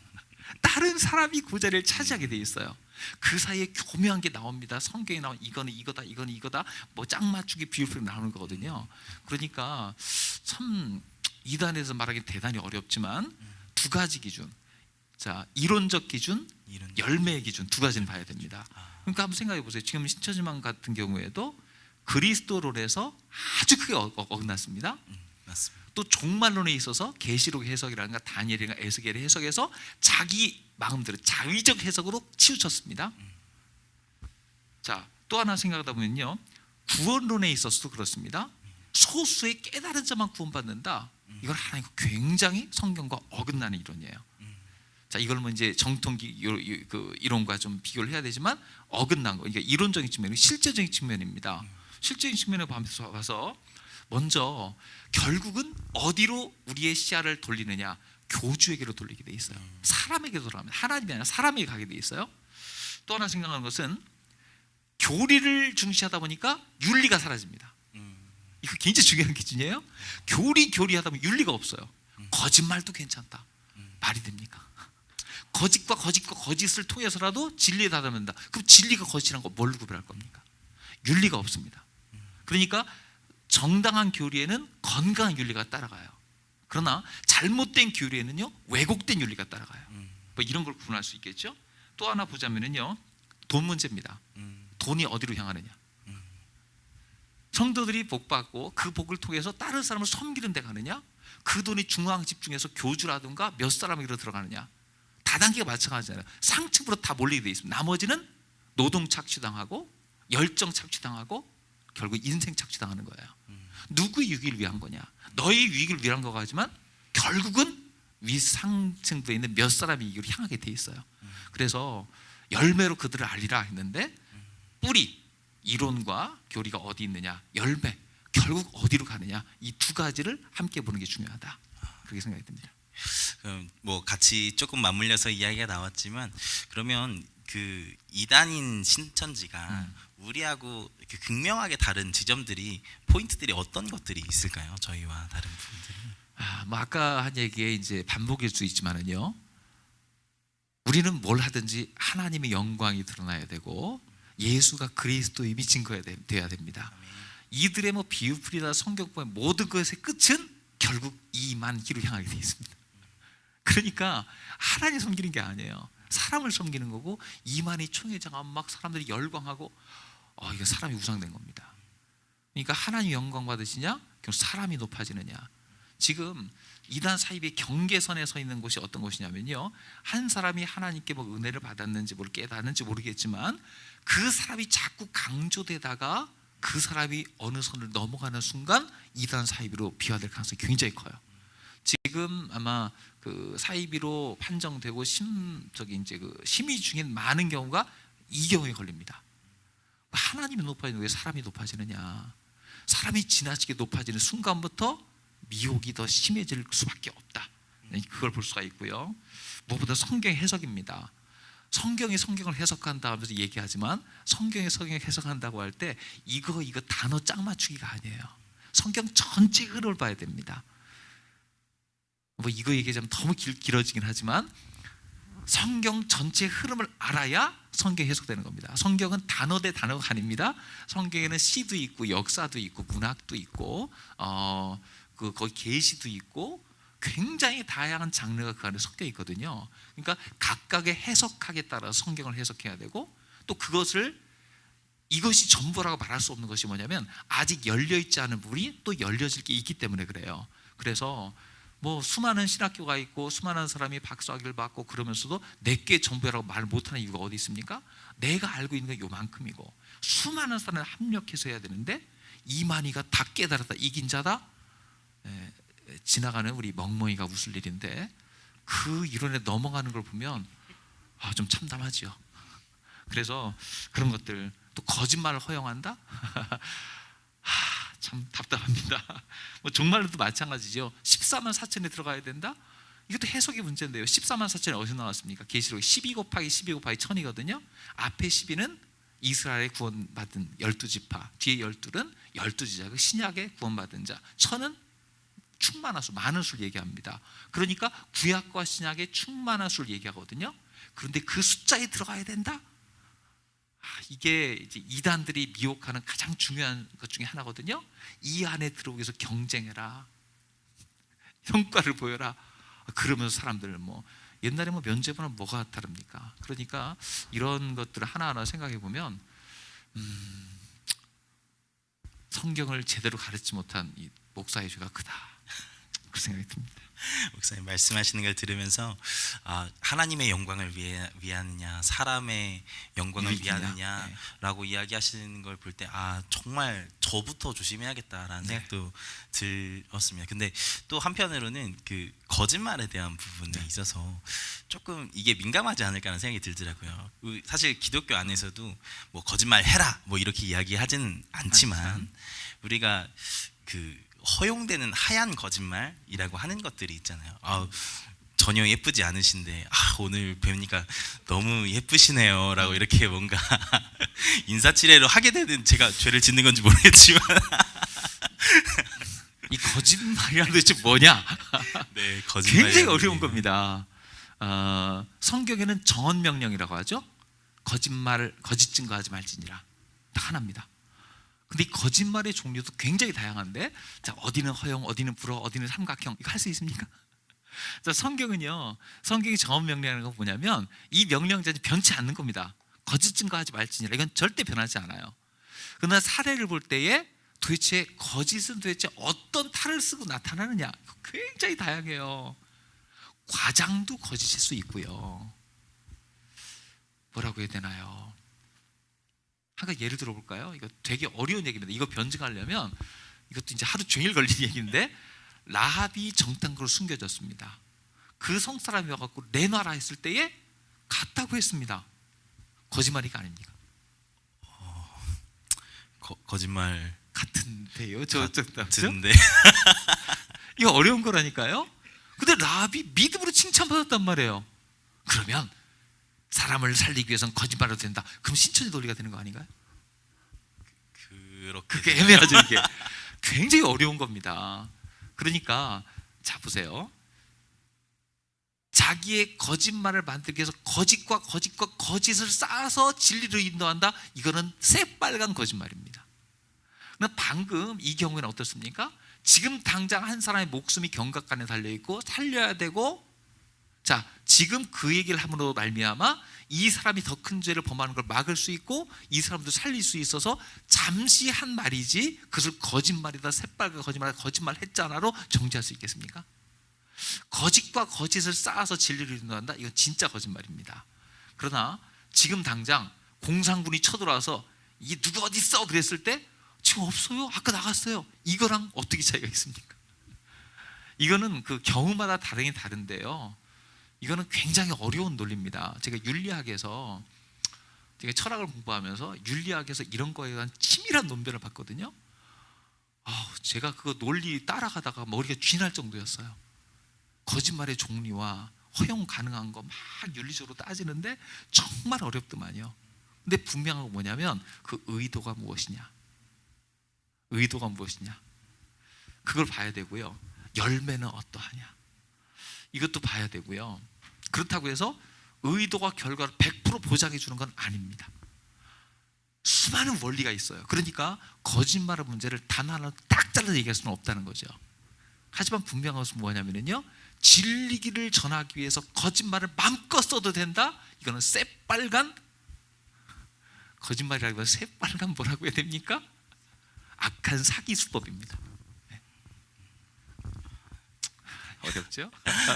다른 사람이 그 자리를 차지하게 돼 있어요. 그 사이에 교묘한 게 나옵니다. 성경에 나온 이거는 이거다, 이거는 이거다, 뭐 짝 맞추기 비율표 나오는 거거든요. 그러니까 참 이단에서 말하기 대단히 어렵지만 두 가지 기준, 자, 이론적 기준, 열매의 기준 두 가지는 봐야 됩니다. 그러니까 한번 생각해 보세요. 지금 신천지만 같은 경우에도 그리스도론에서 아주 크게 어긋났습니다. 맞습니다. 또 종말론에 있어서 계시록 해석이라든가 다니엘이나 에스겔의 해석에서 자기 마음대로 자의적 해석으로 치우쳤습니다. 자, 또 하나 생각하다 보면요, 구원론에 있어서도 그렇습니다. 소수의 깨달은 자만 구원받는다. 이건 하나님 굉장히 성경과 어긋나는 이론이에요. 자, 이걸 뭐 이제 정통 이론과 좀 비교를 해야 되지만 어긋난 거, 그러니까 이론적인 측면이 실제적인 측면입니다. 실제적인 측면에 봐서 먼저 결국은 어디로 우리의 시야를 돌리느냐, 교주에게로 돌리게 돼 있어요. 사람에게 돌아가면, 하나님이 아니라 사람에게 가게 돼 있어요. 또 하나 생각하는 것은 교리를 중시하다 보니까 윤리가 사라집니다. 이거 굉장히 중요한 기준이에요. 교리하다 보면 윤리가 없어요. 거짓말도 괜찮다. 말이 됩니까? 거짓과 거짓을 통해서라도 진리에 다다른다. 그럼 진리가 거짓이란 거 뭘로 구별할 겁니까? 윤리가 없습니다. 그러니까 정당한 교리에는 건강한 윤리가 따라가요. 그러나 잘못된 교리에는요, 왜곡된 윤리가 따라가요. 뭐 이런 걸 구분할 수 있겠죠. 또 하나 보자면은요, 돈 문제입니다. 돈이 어디로 향하느냐. 성도들이 복 받고 그 복을 통해서 다른 사람을 섬기는 데 가느냐, 그 돈이 중앙 집중해서 교주라든가 몇 사람에게로 들어가느냐. 다단계가 마찬가지잖아요. 상층부로 다 몰리게 돼 있습니다. 나머지는 노동 착취당하고 열정 착취당하고 결국 인생 착취당하는 거예요. 누구의 유익을 위한 거냐? 너의 유익을 위한 거가 하지만 결국은 위상층부에 있는 몇 사람이 이기로 향하게 돼 있어요. 그래서 열매로 그들을 알리라 했는데, 뿌리, 이론과 교리가 어디 있느냐, 열매, 결국 어디로 가느냐, 이 두 가지를 함께 보는 게 중요하다. 그렇게 생각이 듭니다. 뭐 같이 조금 맞물려서 이야기가 나왔지만, 그러면 그 이단인 신천지가 우리하고 이렇게 극명하게 다른 지점들이, 포인트들이 어떤 것들이 있을까요? 저희와 다른 부분들이. 뭐 아까 한 얘기에 이제 반복일 수 있지만은요, 우리는 뭘 하든지 하나님의 영광이 드러나야 되고 예수가 그리스도임이 증거돼야 됩니다. 이들의 뭐 비유풀이나 성경법의 모든 것의 끝은 결국 이만희로 향하게 되어 있습니다. 그러니까 하나님 섬기는 게 아니에요. 사람을 섬기는 거고, 이만희 총회장하면 막 사람들이 열광하고, 이거 사람이 우상된 겁니다. 그러니까 하나님 영광 받으시냐, 결국 사람이 높아지느냐. 지금 이단 사입의 경계선에 서 있는 곳이 어떤 곳이냐면요, 한 사람이 하나님께 뭐 은혜를 받았는지 뭘 깨닫는지 모르겠지만 그 사람이 자꾸 강조되다가 그 사람이 어느 선을 넘어가는 순간 이단 사입으로 비화될 가능성이 굉장히 커요. 지금 아마 그 사이비로 판정되고 심의 중인 많은 경우가 이 경우에 걸립니다. 하나님이 높아지는, 왜 사람이 높아지느냐? 사람이 지나치게 높아지는 순간부터 미혹이 더 심해질 수밖에 없다. 그걸 볼 수가 있고요. 무엇보다 성경의 해석입니다. 성경이 성경을 해석한다 하면서 얘기하지만, 성경이 성경을 해석한다고 할 때 이거 단어 짝 맞추기가 아니에요. 성경 전체 흐름을 봐야 됩니다. 뭐 이거 얘기하자면 너무 길어지긴 하지만 성경 전체 흐름을 알아야 성경이 해석되는 겁니다. 성경은 단어 대 단어가 아닙니다. 성경에는 시도 있고 역사도 있고 문학도 있고 거기 계시도 있고 굉장히 다양한 장르가 그 안에 섞여 있거든요. 그러니까 각각의 해석학에 따라 성경을 해석해야 되고, 또 그것을 이것이 전부라고 말할 수 없는 것이 뭐냐면 아직 열려있지 않은 부분이 또 열려질 게 있기 때문에 그래요. 그래서 뭐 수많은 신학교가 있고 수많은 사람이 박사학위를 받고 그러면서도 내게 전부라고 말 못하는 이유가 어디 있습니까? 내가 알고 있는 게 요만큼이고 수많은 사람을 합력해서 해야 되는데 이만희가 다 깨달았다, 이긴 자다. 지나가는 우리 멍멍이가 웃을 일인데 그 이론에 넘어가는 걸 보면 좀 참담하지요. 그래서 그런 것들, 또 거짓말을 허용한다? 참 답답합니다. 뭐 종말로도 마찬가지죠. 14만 4천에 들어가야 된다? 이것도 해석의 문제인데요. 14만 4천이 어디서 나왔습니까? 계시록 12 곱하기 12 곱하기 1000이거든요. 앞에 12는 이스라엘의 구원받은 12지파, 뒤에 12는 12지파, 그 신약의 구원받은 자. 1000은 충만한 수, 많은 수를 얘기합니다. 그러니까 구약과 신약의 충만한 수를 얘기하거든요. 그런데 그 숫자에 들어가야 된다? 이게 이제 이단들이 미혹하는 가장 중요한 것 중에 하나거든요. 이 안에 들어오기 위해서 경쟁해라, 성과를 보여라. 그러면서 사람들 뭐 옛날에 뭐 면죄부는 뭐가 다릅니까? 그러니까 이런 것들을 하나하나 생각해 보면 성경을 제대로 가르치지 못한 이 목사의 죄가 크다, 그 생각이 듭니다. 목사님 말씀하시는 걸 들으면서 하나님의 영광을 위하느냐 사람의 영광을 유익이냐? 위하느냐라고 이야기하시는 걸 볼 때 정말 저부터 조심해야겠다라는 생각도 들었습니다. 근데 또 한편으로는 그 거짓말에 대한 부분에 있어서 조금 이게 민감하지 않을까라는 생각이 들더라고요. 사실 기독교 안에서도 뭐 거짓말 해라 뭐 이렇게 이야기하지는 않지만 우리가 그 허용되는 하얀 거짓말이라고 하는 것들이 있잖아요. 전혀 예쁘지 않으신데 오늘 뵈니까 너무 예쁘시네요 라고 이렇게 뭔가 인사치레로 하게 되는, 제가 죄를 짓는 건지 모르겠지만 이 거짓말이란 도대체 뭐냐? 네, 거짓말 굉장히 어려운 겁니다. 성경에는 정언명령이라고 하죠. 거짓 증거하지 말지니라, 딱 하나입니다. 근데 이 거짓말의 종류도 굉장히 다양한데, 자, 어디는 허용, 어디는 불허, 어디는 삼각형, 이거 할 수 있습니까? 자, 성경은요, 성경의 정언명령이라는 건 뭐냐면 이 명령자는 변치 않는 겁니다. 거짓 증거하지 말지니라, 이건 절대 변하지 않아요. 그러나 사례를 볼 때에 도대체 거짓은 도대체 어떤 탈을 쓰고 나타나느냐, 굉장히 다양해요. 과장도 거짓일 수 있고요. 뭐라고 해야 되나요? 한 가지 예를 들어볼까요? 이거 되게 어려운 얘기입니다. 이거 변증하려면 이것도 이제 하루 종일 걸리는 얘기인데, 라합이 정탐꾼으로 숨겨졌습니다. 그 성사람이 와갖고 내놔라 했을 때에 갔다고 했습니다. 거짓말이가 아닙니까? 거짓말 같은데요, 같은데 이거 어려운 거라니까요. 근데 라합이 믿음으로 칭찬받았단 말이에요. 그러면 사람을 살리기 위해서는 거짓말해도 된다. 그럼 신천지 논리가 되는 거 아닌가요? 그게 애매하죠. 이게 굉장히 어려운 겁니다. 그러니까 자, 보세요. 자기의 거짓말을 만들기 위해서 거짓과 거짓을 쌓아서 진리로 인도한다. 이거는 새빨간 거짓말입니다. 그러나 방금 이 경우에는 어떻습니까? 지금 당장 한 사람의 목숨이 경각간에 달려있고 살려야 되고, 자, 지금 그 얘기를 함으로 말미암아 이 사람이 더 큰 죄를 범하는 걸 막을 수 있고 이 사람도 살릴 수 있어서 잠시 한 말이지 그것을 거짓말이다, 새빨간 거짓말이다, 거짓말 했잖아로 정지할 수 있겠습니까? 거짓과 거짓을 쌓아서 진리를 인도한다, 이건 진짜 거짓말입니다. 그러나 지금 당장 공산군이 쳐들어와서 이 누구 어디 있어 그랬을 때 지금 없어요, 아까 나갔어요, 이거랑 어떻게 차이가 있습니까? 이거는 그 경우마다 다른데요, 이거는 굉장히 어려운 논리입니다. 제가 윤리학에서, 제가 철학을 공부하면서 윤리학에서 이런 거에 대한 치밀한 논변을 봤거든요. 제가 그거 논리 따라가다가 머리가 쥐날 정도였어요. 거짓말의 종류와 허용 가능한 거 막 윤리적으로 따지는데 정말 어렵더만요. 근데 분명한 건 뭐냐면 그 의도가 무엇이냐, 그걸 봐야 되고요. 열매는 어떠하냐, 이것도 봐야 되고요. 그렇다고 해서 의도와 결과를 100% 보장해 주는 건 아닙니다. 수많은 원리가 있어요. 그러니까 거짓말의 문제를 단 하나 딱 잘라 얘기할 수는 없다는 거죠. 하지만 분명한 것은 뭐냐면요, 진리기를 전하기 위해서 거짓말을 마음껏 써도 된다, 이거는 새빨간 거짓말이라기보다 새빨간 뭐라고 해야 됩니까? 악한 사기 수법입니다. 네. 어렵죠?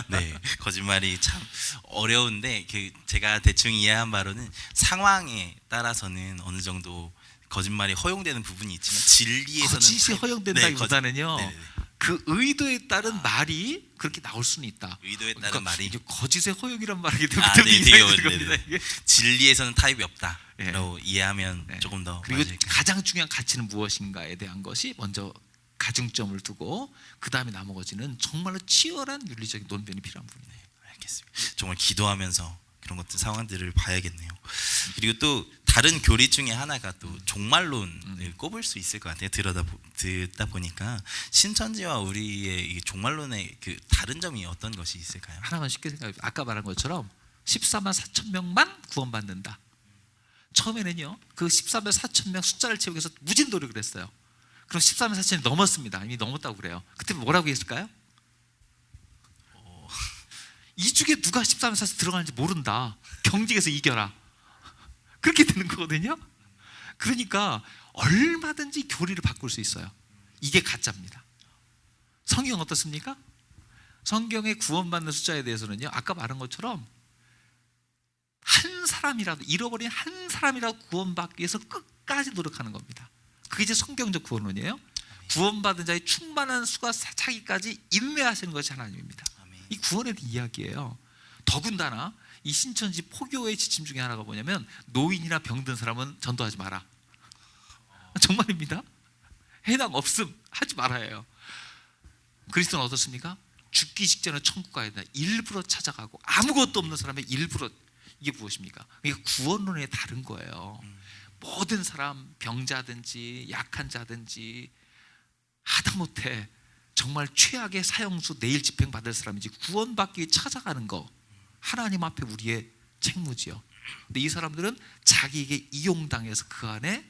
네, 거짓말이 참 어려운데 제가 대충 이해한 바로는 상황에 따라서는 어느 정도 거짓말이 허용되는 부분이 있지만 진리에서는 거짓이 허용된다기보다는요. 네, 네. 그 의도에 따른 말이 그렇게 나올 수는 있다. 의도에 따른 말이 이게 거짓의 허용이란 말이기 때문에 네, 되게 이해가 어려워요. 되는 겁니다. 네, 네. 이게. 진리에서는 타입이 없다라고 네. 이해하면 네. 조금 더 그리고 맞을 거예요. 가장 중요한 가치는 무엇인가에 대한 것이 먼저 가중점을 두고 그 다음에 나머지는 정말로 치열한 윤리적인 논변이 필요한 부분이에요. 알겠습니다. 정말 기도하면서 그런 것들 상황들을 봐야겠네요. 그리고 또 다른 교리 중에 하나가 또 종말론을 꼽을 수 있을 것 같아요. 듣다 보니까 신천지와 우리의 이 종말론의 그 다른 점이 어떤 것이 있을까요? 하나만 쉽게 생각해 보세요. 아까 말한 것처럼 14만 4천 명만 구원받는다. 처음에는요, 그 14만 4천 명 숫자를 채우기 위해서 무진 노력을 했어요. 그럼 14만 4천이 넘었습니다. 이미 넘었다고 그래요. 그때 뭐라고 했을까요? 이 중에 누가 14만 4천 들어가는지 모른다. 경쟁에서 이겨라. 그렇게 되는 거거든요. 그러니까 얼마든지 교리를 바꿀 수 있어요. 이게 가짜입니다. 성경 어떻습니까? 성경의 구원받는 숫자에 대해서는요, 아까 말한 것처럼 한 사람이라도, 잃어버린 한 사람이라도 구원받기 위해서 끝까지 노력하는 겁니다. 그게 이제 성경적 구원론이에요. 구원받은 자의 충만한 수가 차기까지 인내하시는 것이 하나님입니다. 이 구원에 대한 이야기예요. 더군다나 이 신천지 포교의 지침 중에 하나가 뭐냐면 노인이나 병든 사람은 전도하지 마라. 정말입니다. 해당 없음, 하지 말아야. 그리스도는 어떻습니까? 죽기 직전에 천국 가야 된다. 일부러 찾아가고 아무것도 없는 사람의 일부러. 이게 무엇입니까? 그러니까 구원론에 다른 거예요. 모든 사람, 병자든지 약한 자든지 하다못해 정말 최악의 사형수 내일 집행 받을 사람이지 구원받기 위해 찾아가는 거 하나님 앞에 우리의 책무지요. 근데 이 사람들은 자기에게 이용당해서 그 안에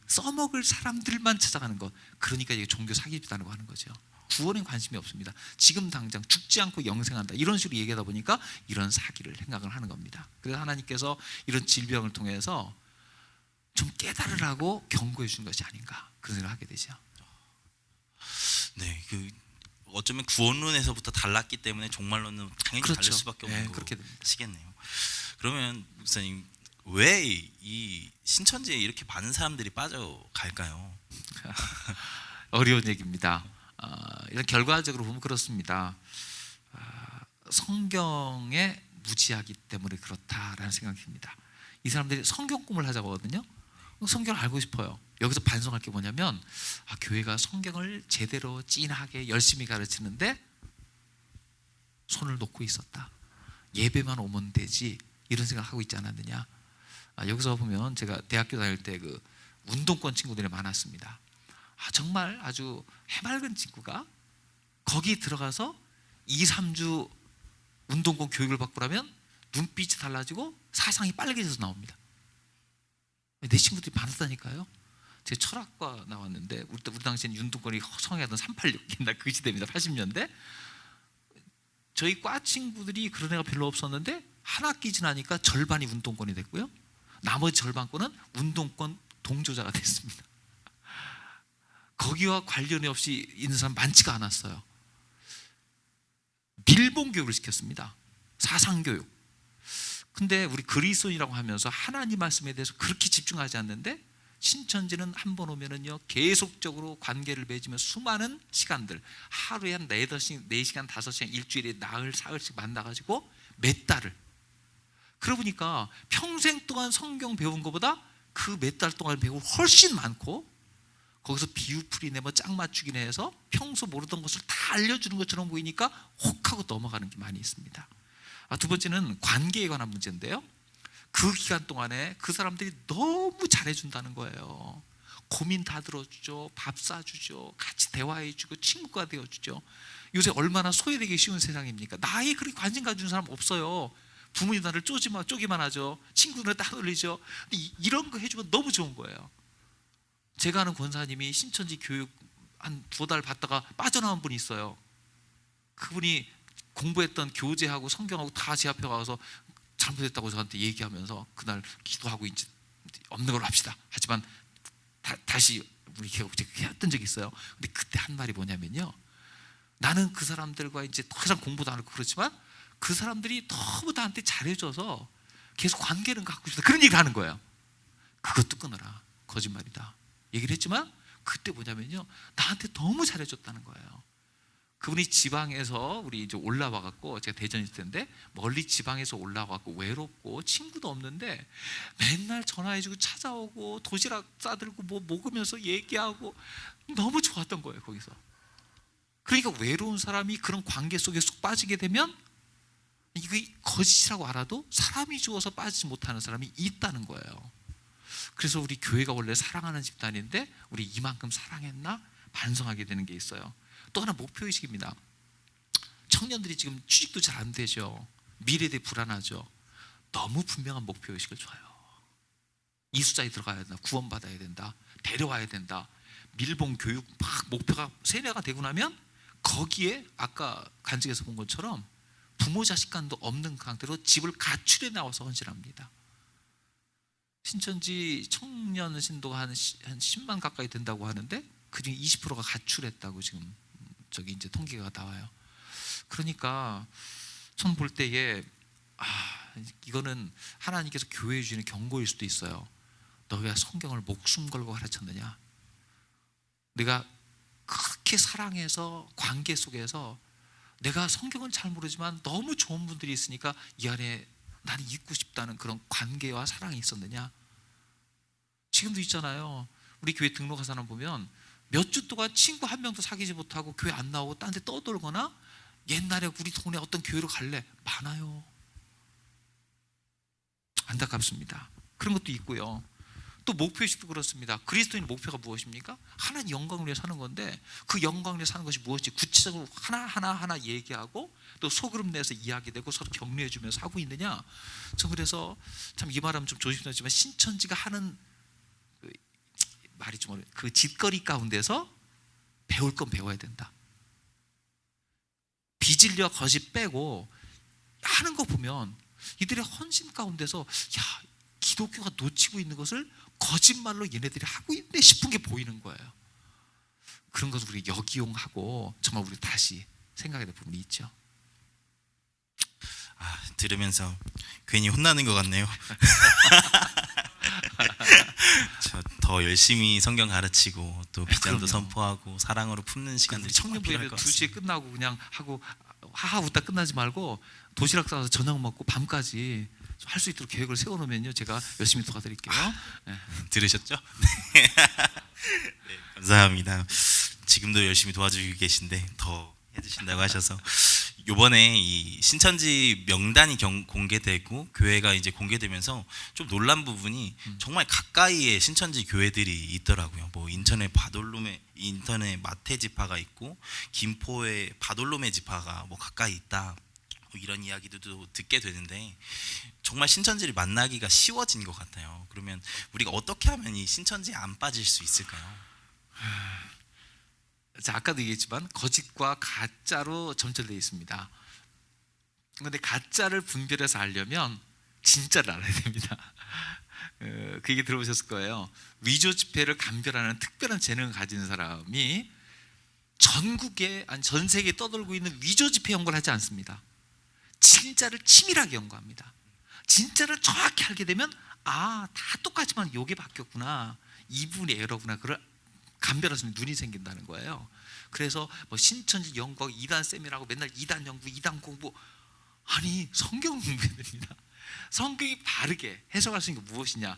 써먹을 사람들만 찾아가는 것. 그러니까 이게 종교 사기다라고 하는 거죠. 구원에 관심이 없습니다. 지금 당장 죽지 않고 영생한다 이런 식으로 얘기하다 보니까 이런 사기를 생각을 하는 겁니다. 그래서 하나님께서 이런 질병을 통해서 좀 깨달으라고 경고해 주는 것이 아닌가 그런 생각을 하게 되죠. 네, 그 어쩌면 구원론에서부터 달랐기 때문에 종말론은 당연히 그렇죠. 다를 수밖에 없는 그렇게 됩니다. 것이겠네요. 그러면 목사님, 왜 이 신천지에 이렇게 많은 사람들이 빠져갈까요? 어려운 얘기입니다. 이런 결과적으로 보면 그렇습니다. 성경에 무지하기 때문에 그렇다라는 생각이 듭니다. 이 사람들이 성경 꿈을 하자고 하거든요. 성경을 알고 싶어요. 여기서 반성할 게 뭐냐면 교회가 성경을 제대로 찐하게 열심히 가르치는데 손을 놓고 있었다. 예배만 오면 되지 이런 생각하고 있지 않았느냐. 여기서 보면 제가 대학교 다닐 때 그 운동권 친구들이 많았습니다. 정말 아주 해맑은 친구가 거기 들어가서 2, 3주 운동권 교육을 받고 나면 눈빛이 달라지고 사상이 빨개져서 나옵니다. 내 친구들이 많았다니까요. 제 철학과 나왔는데 우리 당시에는 운동권이 성행하던 386 옛날 그 시대입니다. 80년대. 저희 과 친구들이 그런 애가 별로 없었는데 한 학기 지나니까 절반이 운동권이 됐고요. 나머지 절반권은 운동권 동조자가 됐습니다. 거기와 관련이 없이 있는 사람 많지가 않았어요. 밀봉 교육을 시켰습니다. 사상 교육. 근데 우리 그리스도인이라고 하면서 하나님 말씀에 대해서 그렇게 집중하지 않는데 신천지는 한 번 오면은요 계속적으로 관계를 맺으면 수많은 시간들 하루에 한 4시간 5시간 일주일에 나흘 사흘씩 만나가지고 몇 달을 그러고 보니까 평생 동안 성경 배운 것보다 그 몇 달 동안 배우고 훨씬 많고 거기서 비유풀이네 뭐 짝 맞추기네 해서 평소 모르던 것을 다 알려주는 것처럼 보이니까 혹하고 넘어가는 게 많이 있습니다. 두 번째는 관계에 관한 문제인데요. 그 기간 동안에 그 사람들이 너무 잘해준다는 거예요. 고민 다 들어주죠. 밥 사주죠. 같이 대화해주고 친구가 되어주죠. 요새 얼마나 소외되기 쉬운 세상입니까? 나에 그렇게 관심 가진 사람 없어요. 부모님 나를 쪼기만 하죠. 친구들은 따돌리죠. 근데 이런 거 해주면 너무 좋은 거예요. 제가 아는 권사님이 신천지 교육 한 2달 받다가 빠져나온 분이 있어요. 그분이 공부했던 교재하고 성경하고 다 제 앞에 와서 잘못했다고 저한테 얘기하면서 그날 기도하고 이제 없는 걸로 합시다. 하지만 다시 우리 했던 적이 있어요. 근데 그때 한 말이 뭐냐면요, 나는 그 사람들과 이제 더 이상 공부도 안 하고 그렇지만 그 사람들이 너무 나한테 잘해줘서 계속 관계는 갖고 싶다, 그런 얘기를 하는 거예요. 그것도 끊어라, 거짓말이다 얘기를 했지만 그때 뭐냐면요, 나한테 너무 잘해줬다는 거예요. 그분이 지방에서 우리 이제 올라와 갖고, 제가 대전에 있을 텐데 멀리 지방에서 올라와 갖고 외롭고 친구도 없는데 맨날 전화해주고 찾아오고 도시락 싸들고 뭐 먹으면서 얘기하고 너무 좋았던 거예요, 거기서. 그러니까 외로운 사람이 그런 관계 속에 쏙 빠지게 되면 이게 거짓이라고 알아도 사람이 죽어서 빠지지 못하는 사람이 있다는 거예요. 그래서 우리 교회가 원래 사랑하는 집단인데 우리 이만큼 사랑했나 반성하게 되는 게 있어요. 또 하나 목표의식입니다. 청년들이 지금 취직도 잘 안 되죠. 미래에 대해 불안하죠. 너무 분명한 목표의식을 줘요. 이수자에 들어가야 된다, 구원받아야 된다, 데려와야 된다, 밀봉 교육 막 목표가 세뇌가 되고 나면 거기에 아까 간증에서 본 것처럼 부모 자식 간도 없는 상태로 집을 가출해 나와서 헌신합니다. 신천지 청년 신도가 한 10만 가까이 된다고 하는데 그중에 20%가 가출했다고 지금 저기 이제 통계가 나와요. 그러니까 전 볼 때에 이거는 하나님께서 교회에 주시는 경고일 수도 있어요. 너가 성경을 목숨 걸고 가르쳤느냐? 내가 그렇게 사랑해서 관계 속에서 내가 성경은 잘 모르지만 너무 좋은 분들이 있으니까 이 안에 나는 있고 싶다는 그런 관계와 사랑이 있었느냐? 지금도 있잖아요. 우리 교회 등록한 사람 보면 몇 주 동안 친구 한 명도 사귀지 못하고 교회 안 나오고 딴 데 떠돌거나 옛날에 우리 동네 어떤 교회로 갈래? 많아요. 안타깝습니다. 그런 것도 있고요. 또 목표의식도 그렇습니다. 그리스도인 목표가 무엇입니까? 하나님 영광을 위해 사는 건데 그 영광을 위해 사는 것이 무엇인지 구체적으로 하나 얘기하고 또 소그룹 내에서 이야기되고 서로 격려해 주면서 하고 있느냐? 저 그래서 참 이 말하면 좀 조심스럽지만 신천지가 하는 말이 좀 어려워요. 그 짓거리 가운데서 배울 건 배워야 된다. 비질려 거짓 빼고 하는 거 보면 이들의 헌신 가운데서 야, 기독교가 놓치고 있는 것을 거짓말로 얘네들이 하고 있네 싶은 게 보이는 거예요. 그런 것을 우리 역이용하고 정말 우리 다시 생각해야 될 부분이 있죠. 들으면서 괜히 혼나는 것 같네요. 저 더 열심히 성경 가르치고 또 비전도 그럼요. 선포하고 사랑으로 품는 시간들이 정말 필요할 청년부회를 것 2시에 같습니다. 끝나고 그냥 하고 하하 웃다 끝나지 말고 도시락 싸서 저녁 먹고 밤까지 할 수 있도록 계획을 세워놓으면요 제가 열심히 도와드릴게요. 네. 들으셨죠? 네, 감사합니다. 지금도 열심히 도와주고 계신데 더 해주신다고 하셔서 이번에 이 신천지 명단이 공개되고 교회가 이제 공개되면서 좀 놀란 부분이 정말 가까이에 신천지 교회들이 있더라고요. 뭐 인천에 마태 지파가 있고 김포에 바돌로메 지파가 뭐 가까이 있다. 뭐 이런 이야기도 듣게 되는데 정말 신천지를 만나기가 쉬워진 것 같아요. 그러면 우리가 어떻게 하면 이 신천지에 안 빠질 수 있을까요? 자, 아까도 얘기했지만 거짓과 가짜로 점철되어 있습니다. 그런데 가짜를 분별해서 알려면 진짜를 알아야 됩니다. 그 얘기 들어보셨을 거예요. 위조 지폐를 감별하는 특별한 재능을 가진 사람이 전국에 아니 전 세계에 떠돌고 있는 위조 지폐 연구를 하지 않습니다. 진짜를 치밀하게 연구합니다. 진짜를 정확히 알게 되면 다 똑같지만 요게 바뀌었구나, 이 부분이 에러구나, 그걸 감별해서 눈이 생긴다는 거예요. 그래서 뭐 신천지 연구학 2단 쌤이라고 맨날 2단 연구, 2단 공부, 아니 성경 공부해야 됩니다. 성경이 바르게 해석할 수 있는 게 무엇이냐?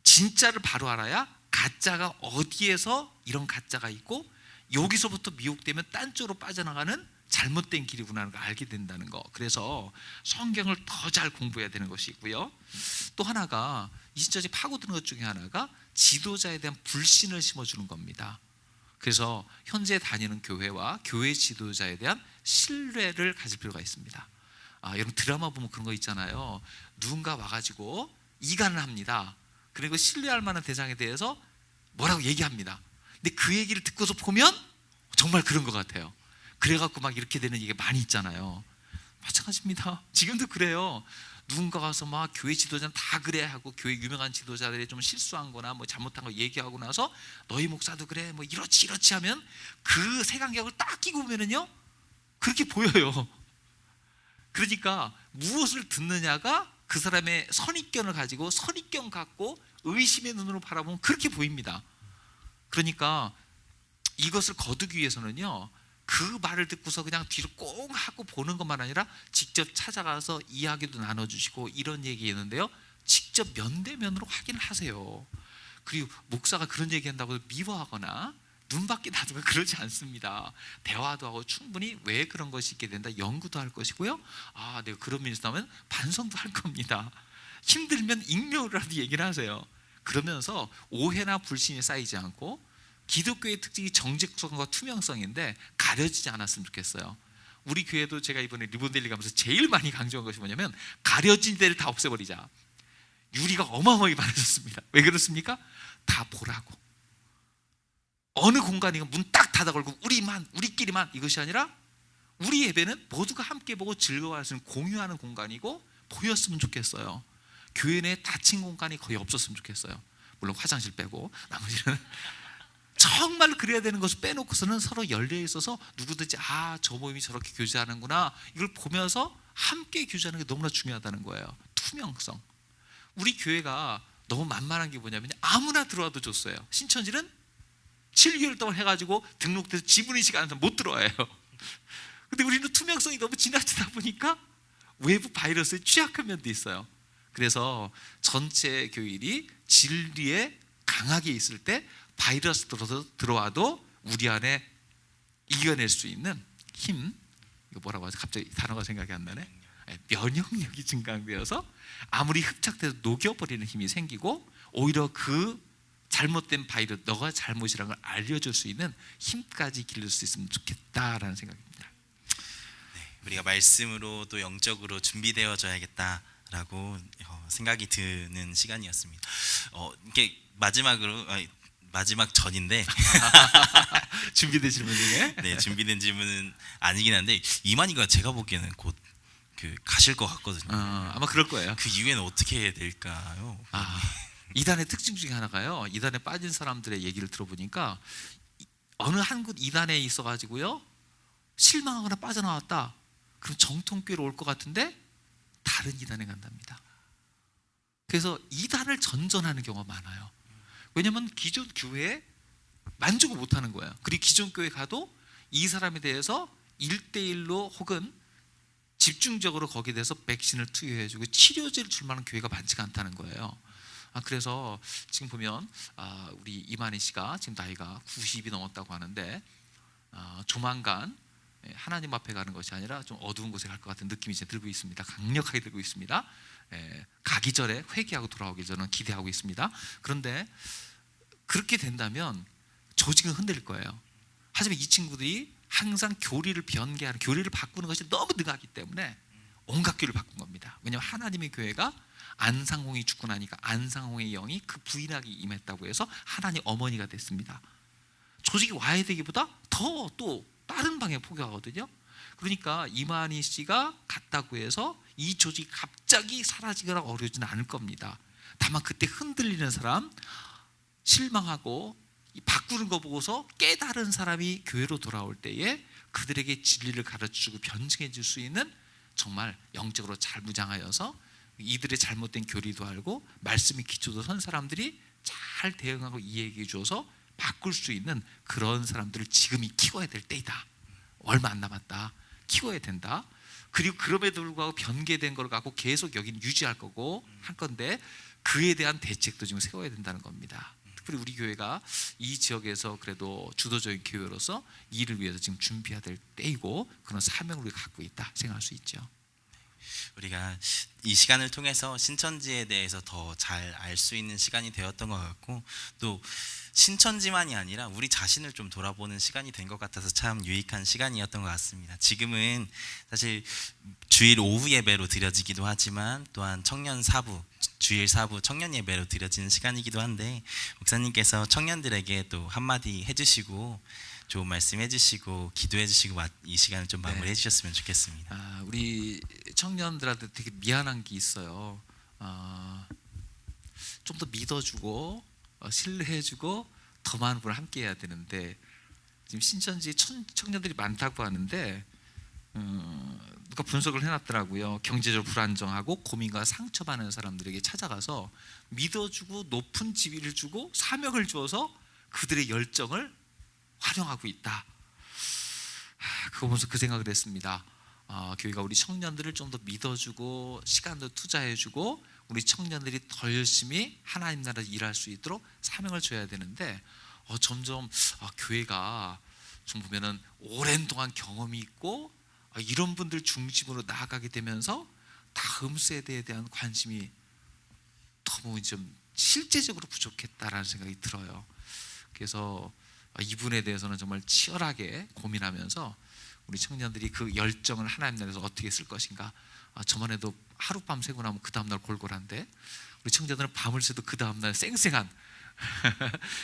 진짜를 바로 알아야 가짜가 어디에서 이런 가짜가 있고 여기서부터 미혹되면 딴 쪽으로 빠져나가는 잘못된 길이구나 하는 걸 알게 된다는 거. 그래서 성경을 더 잘 공부해야 되는 것이 있고요. 또 하나가 이 신천지 파고드는 것 중에 하나가 지도자에 대한 불신을 심어주는 겁니다. 그래서 현재 다니는 교회와 교회 지도자에 대한 신뢰를 가질 필요가 있습니다. 여러분 드라마 보면 그런 거 있잖아요. 누군가 와가지고 이간을 합니다. 그리고 신뢰할 만한 대상에 대해서 뭐라고 얘기합니다. 근데 그 얘기를 듣고서 보면 정말 그런 것 같아요. 그래갖고 막 이렇게 되는 얘기가 많이 있잖아요. 마찬가지입니다. 지금도 그래요. 누군가 가서 막 교회 지도자는 다 그래 하고 교회 유명한 지도자들이 좀 실수한 거나 뭐 잘못한 거 얘기하고 나서 너희 목사도 그래 뭐 이렇지 하면 그 색안경을 딱 끼고 보면은요 그렇게 보여요. 그러니까 무엇을 듣느냐가 그 사람의 선입견을 가지고 선입견 갖고 의심의 눈으로 바라보면 그렇게 보입니다. 그러니까 이것을 거두기 위해서는요 그 말을 듣고서 그냥 뒤로 꽁 하고 보는 것만 아니라 직접 찾아가서 이야기도 나눠주시고 이런 얘기했는데요 직접 면대면으로 확인을 하세요. 그리고 목사가 그런 얘기한다고 미워하거나 눈밖에 놔두고 그러지 않습니다. 대화도 하고 충분히 왜 그런 것이 있게 된다 연구도 할 것이고요. 아 내가 그런 면에서 나오면 반성도 할 겁니다. 힘들면 익명으로라도 얘기를 하세요. 그러면서 오해나 불신이 쌓이지 않고 기독교의 특징이 정직성과 투명성인데 가려지지 않았으면 좋겠어요. 우리 교회도 제가 이번에 리본델리 가면서 제일 많이 강조한 것이 뭐냐면 가려진 데를 다 없애버리자. 유리가 어마어마하게 많아졌습니다. 왜 그렇습니까? 다 보라고. 어느 공간이건 문 딱 닫아 걸고 우리끼리만 이것이 아니라 우리 예배는 모두가 함께 보고 즐거워할 수 있는 공유하는 공간이고 보였으면 좋겠어요. 교회 내에 닫힌 공간이 거의 없었으면 좋겠어요. 물론 화장실 빼고 나머지는 정말 그래야 되는 것을 빼놓고서는 서로 열려 있어서 누구든지 저 모임이 저렇게 교제하는구나 이걸 보면서 함께 교제하는 게 너무나 중요하다는 거예요. 투명성. 우리 교회가 너무 만만한 게 뭐냐면 아무나 들어와도 좋어요. 신천지는 7개월 동안 해가지고 등록돼서 지분인식 안 해서 못 들어와요. 근데 우리는 투명성이 너무 지나치다 보니까 외부 바이러스에 취약한 면도 있어요. 그래서 전체 교일이 진리에 강하게 있을 때 바이러스 들어와도 우리 안에 이겨낼 수 있는 힘, 이거 뭐라고 하죠? 갑자기 단어가 생각이 안 나네. 면역력이 증강되어서 아무리 흡착돼도 녹여버리는 힘이 생기고 오히려 그 잘못된 바이러스, 너가 잘못이라는 걸 알려줄 수 있는 힘까지 기를 수 있으면 좋겠다라는 생각입니다. 우리가 말씀으로 또 영적으로 준비되어져야겠다라고 생각이 드는 시간이었습니다. 이게 마지막 전인데 준비되신 분 중에 네, 준비된 질문은 아니긴 한데 이만희가 제가 보기에는 곧 가실 것 같거든요. 아마 그럴 거예요. 그 이후에는 어떻게 해야 될까요? 이단의 특징 중에 하나가요. 이단에 빠진 사람들의 얘기를 들어보니까 어느 한 곳 이단에 있어가지고요 실망하거나 빠져나왔다. 그럼 정통교회로 올 것 같은데 다른 이단에 간답니다. 그래서 이단을 전전하는 경우가 많아요. 왜냐하면 기존 교회에 만족을 못하는 거예요. 그리고 기존 교회 가도 이 사람에 대해서 1대1로 혹은 집중적으로 거기에 대해서 백신을 투여해주고 치료제를 줄 만한 교회가 많지가 않다는 거예요. 그래서 지금 보면 우리 이만희 씨가 지금 나이가 90이 넘었다고 하는데 조만간 하나님 앞에 가는 것이 아니라 좀 어두운 곳에 갈 것 같은 느낌이 이제 들고 있습니다. 강력하게 들고 있습니다. 가기 전에 회개하고 돌아오기 저는 기대하고 있습니다. 그런데 그렇게 된다면 조직은 흔들릴 거예요. 하지만 이 친구들이 항상 교리를 변개하는, 교리를 바꾸는 것이 너무 능하기 때문에 온갖 교리를 바꾼 겁니다. 왜냐하면 하나님의 교회가 안상홍이 죽고 나니까 안상홍의 영이 그 부인에게 임했다고 해서 하나님 어머니가 됐습니다. 조직이 와야 되기보다 더 또 다른 방에 포교하거든요. 그러니까 이만희 씨가 갔다고 해서 이 조직이 갑자기 사라지거나 어려지는 않을 겁니다. 다만 그때 흔들리는 사람, 실망하고 바꾸는 거 보고서 깨달은 사람이 교회로 돌아올 때에 그들에게 진리를 가르치고 변증해 줄 수 있는 정말 영적으로 잘 무장하여서 이들의 잘못된 교리도 알고 말씀의 기초도 선 사람들이 잘 대응하고 이해해 줘서 바꿀 수 있는 그런 사람들을 지금이 키워야 될 때이다. 얼마 안 남았다. 키워야 된다. 그리고 그럼에도 불구하고 변개된 걸 갖고 계속 여기는 유지할 거고 할 건데 그에 대한 대책도 지금 세워야 된다는 겁니다. 특별히 우리 교회가 이 지역에서 그래도 주도적인 교회로서 이 일을 위해서 지금 준비해야 될 때이고 그런 사명을 우리가 갖고 있다 생각할 수 있죠. 우리가 이 시간을 통해서 신천지에 대해서 더 잘 알 수 있는 시간이 되었던 것 같고 또 신천지만이 아니라 우리 자신을 좀 돌아보는 시간이 된 것 같아서 참 유익한 시간이었던 것 같습니다. 지금은 사실 주일 오후 예배로 드려지기도 하지만 또한 청년 사부, 주일 사부 청년 예배로 드려지는 시간이기도 한데 목사님께서 청년들에게 또 한마디 해주시고 좋은 말씀 해주시고 기도해 주시고 이 시간을 좀 마무리해 주셨으면 좋겠습니다. 우리 청년들한테 되게 미안한 게 있어요. 좀 더 믿어주고 신뢰해주고 더 많은 분을 함께 해야 되는데 지금 신천지에 청년들이 많다고 하는데 누가 분석을 해놨더라고요. 경제적으로 불안정하고 고민과 상처받는 사람들에게 찾아가서 믿어주고 높은 지위를 주고 사명을 주어서 그들의 열정을 활용하고 있다. 그거 보면서 그 생각을 했습니다. 교회가 우리 청년들을 좀 더 믿어주고 시간도 투자해주고 우리 청년들이 더 열심히 하나님 나라에서 일할 수 있도록 사명을 줘야 되는데 점점 교회가 좀 보면은 오랜 동안 경험이 있고 이런 분들 중심으로 나아가게 되면서 다음 세대에 대한 관심이 너무 좀 실제적으로 부족했다라는 생각이 들어요. 그래서 이 부분에 대해서는 정말 치열하게 고민하면서 우리 청년들이 그 열정을 하나님 나라에서 어떻게 쓸 것인가. 저만 해도 하룻밤 새고 나면 그 다음날 골골한데 우리 청년들은 밤을 새도 그 다음날 쌩쌩한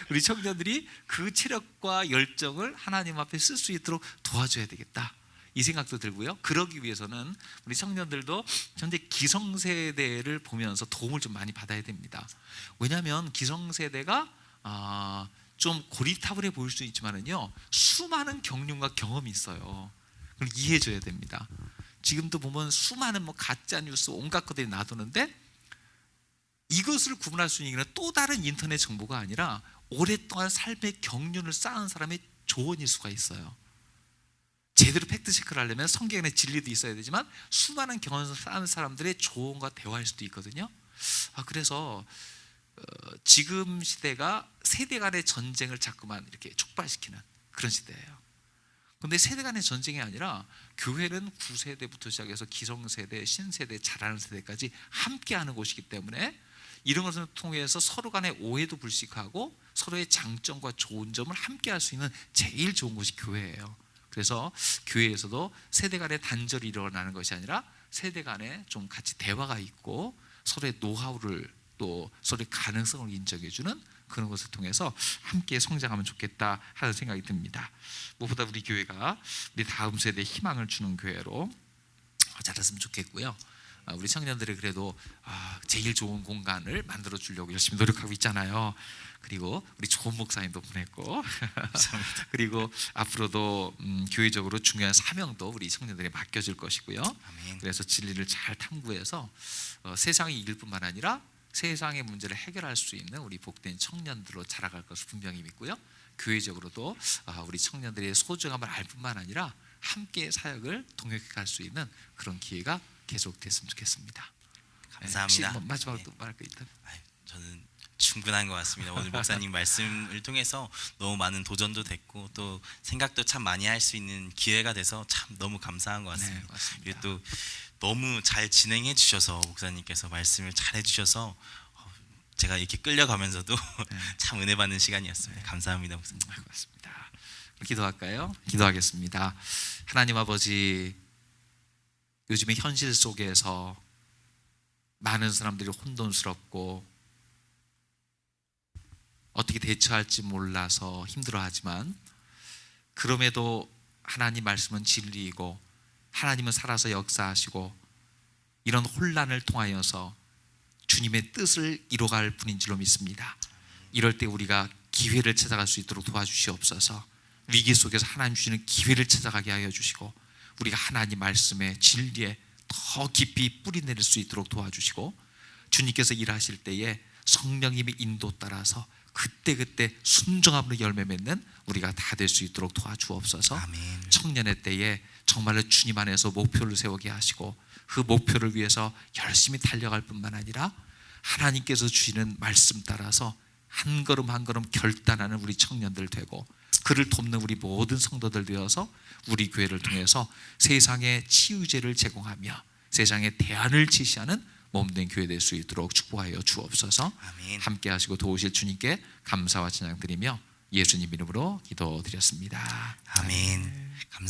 우리 청년들이 그 체력과 열정을 하나님 앞에 쓸 수 있도록 도와줘야 되겠다, 이 생각도 들고요. 그러기 위해서는 우리 청년들도 현재 기성세대를 보면서 도움을 좀 많이 받아야 됩니다. 왜냐하면 기성세대가 좀 고리타분해 보일 수 있지만은요, 수많은 경륜과 경험이 있어요. 그걸 이해해줘야 됩니다. 지금도 보면 수많은 가짜 뉴스 온갖 것들이 나도는데 이것을 구분할 수 있는 또 다른 인터넷 정보가 아니라 오랫동안 삶의 경륜을 쌓은 사람의 조언일 수가 있어요. 제대로 팩트 체크를 하려면 성경의 진리도 있어야 되지만 수많은 경험을 쌓은 사람들의 조언과 대화일 수도 있거든요. 그래서 지금 시대가 세대 간의 전쟁을 자꾸만 이렇게 촉발시키는 그런 시대예요. 그런데 세대 간의 전쟁이 아니라 교회는 구세대부터 시작해서 기성세대, 신세대, 자라는 세대까지 함께하는 곳이기 때문에 이런 것을 통해서 서로 간의 오해도 불식하고 서로의 장점과 좋은 점을 함께할 수 있는 제일 좋은 곳이 교회예요. 그래서 교회에서도 세대 간의 단절이 일어나는 것이 아니라 세대 간에 좀 같이 대화가 있고 서로의 노하우를 또 서로의 가능성을 인정해주는 그런 것을 통해서 함께 성장하면 좋겠다 하는 생각이 듭니다. 무엇보다 우리 교회가 우리 다음 세대에 희망을 주는 교회로 자랐으면 좋겠고요. 우리 청년들이 그래도 제일 좋은 공간을 만들어 주려고 열심히 노력하고 있잖아요. 그리고 우리 좋은 목사님도 보냈고 그리고 앞으로도 교회적으로 중요한 사명도 우리 청년들이 맡겨질 것이고요. 아멘. 그래서 진리를 잘 탐구해서 세상이 이길 뿐만 아니라 세상의 문제를 해결할 수 있는 우리 복된 청년들로 자라갈 것을 분명히 믿고요. 교회적으로도 우리 청년들의 소중함을 알 뿐만 아니라 함께 사역을 동역해 갈 수 있는 그런 기회가 계속됐으면 좋겠습니다. 감사합니다. 마지막으로 또 말할 거 있다. 저는 충분한 것 같습니다. 오늘 목사님 말씀을 통해서 너무 많은 도전도 됐고 또 생각도 참 많이 할 수 있는 기회가 돼서 참 너무 감사한 것 같습니다. 네, 맞습니다. 그리고 또 너무 잘 진행해 주셔서 목사님께서 말씀을 잘 해주셔서 제가 이렇게 끌려가면서도 참 은혜 받는 시간이었습니다. 감사합니다, 목사님. 맞습니다. 기도할까요? 기도하겠습니다. 하나님 아버지, 요즘의 현실 속에서 많은 사람들이 혼돈스럽고 어떻게 대처할지 몰라서 힘들어하지만 그럼에도 하나님 말씀은 진리이고 하나님은 살아서 역사하시고 이런 혼란을 통하여서 주님의 뜻을 이뤄갈 분인 줄로 믿습니다. 이럴 때 우리가 기회를 찾아갈 수 있도록 도와주시옵소서. 위기 속에서 하나님 주시는 기회를 찾아가게 하여 주시고 우리가 하나님 말씀의 진리에 더 깊이 뿌리내릴 수 있도록 도와주시고 주님께서 일하실 때에 성령님의 인도 따라서 그때그때 순종함으로 열매 맺는 우리가 다 될 수 있도록 도와주옵소서. 아멘. 청년의 때에 정말로 주님 안에서 목표를 세우게 하시고 그 목표를 위해서 열심히 달려갈 뿐만 아니라 하나님께서 주시는 말씀 따라서 한 걸음 한 걸음 결단하는 우리 청년들 되고 그를 돕는 우리 모든 성도들 되어서 우리 교회를 통해서 세상에 치유제를 제공하며 세상에 대안을 제시하는 몸된 교회 될 수 있도록 축복하여 주옵소서. 아멘. 함께 하시고 도우실 주님께 감사와 찬양 드리며 예수님 이름으로 기도드렸습니다. 아멘. 감사.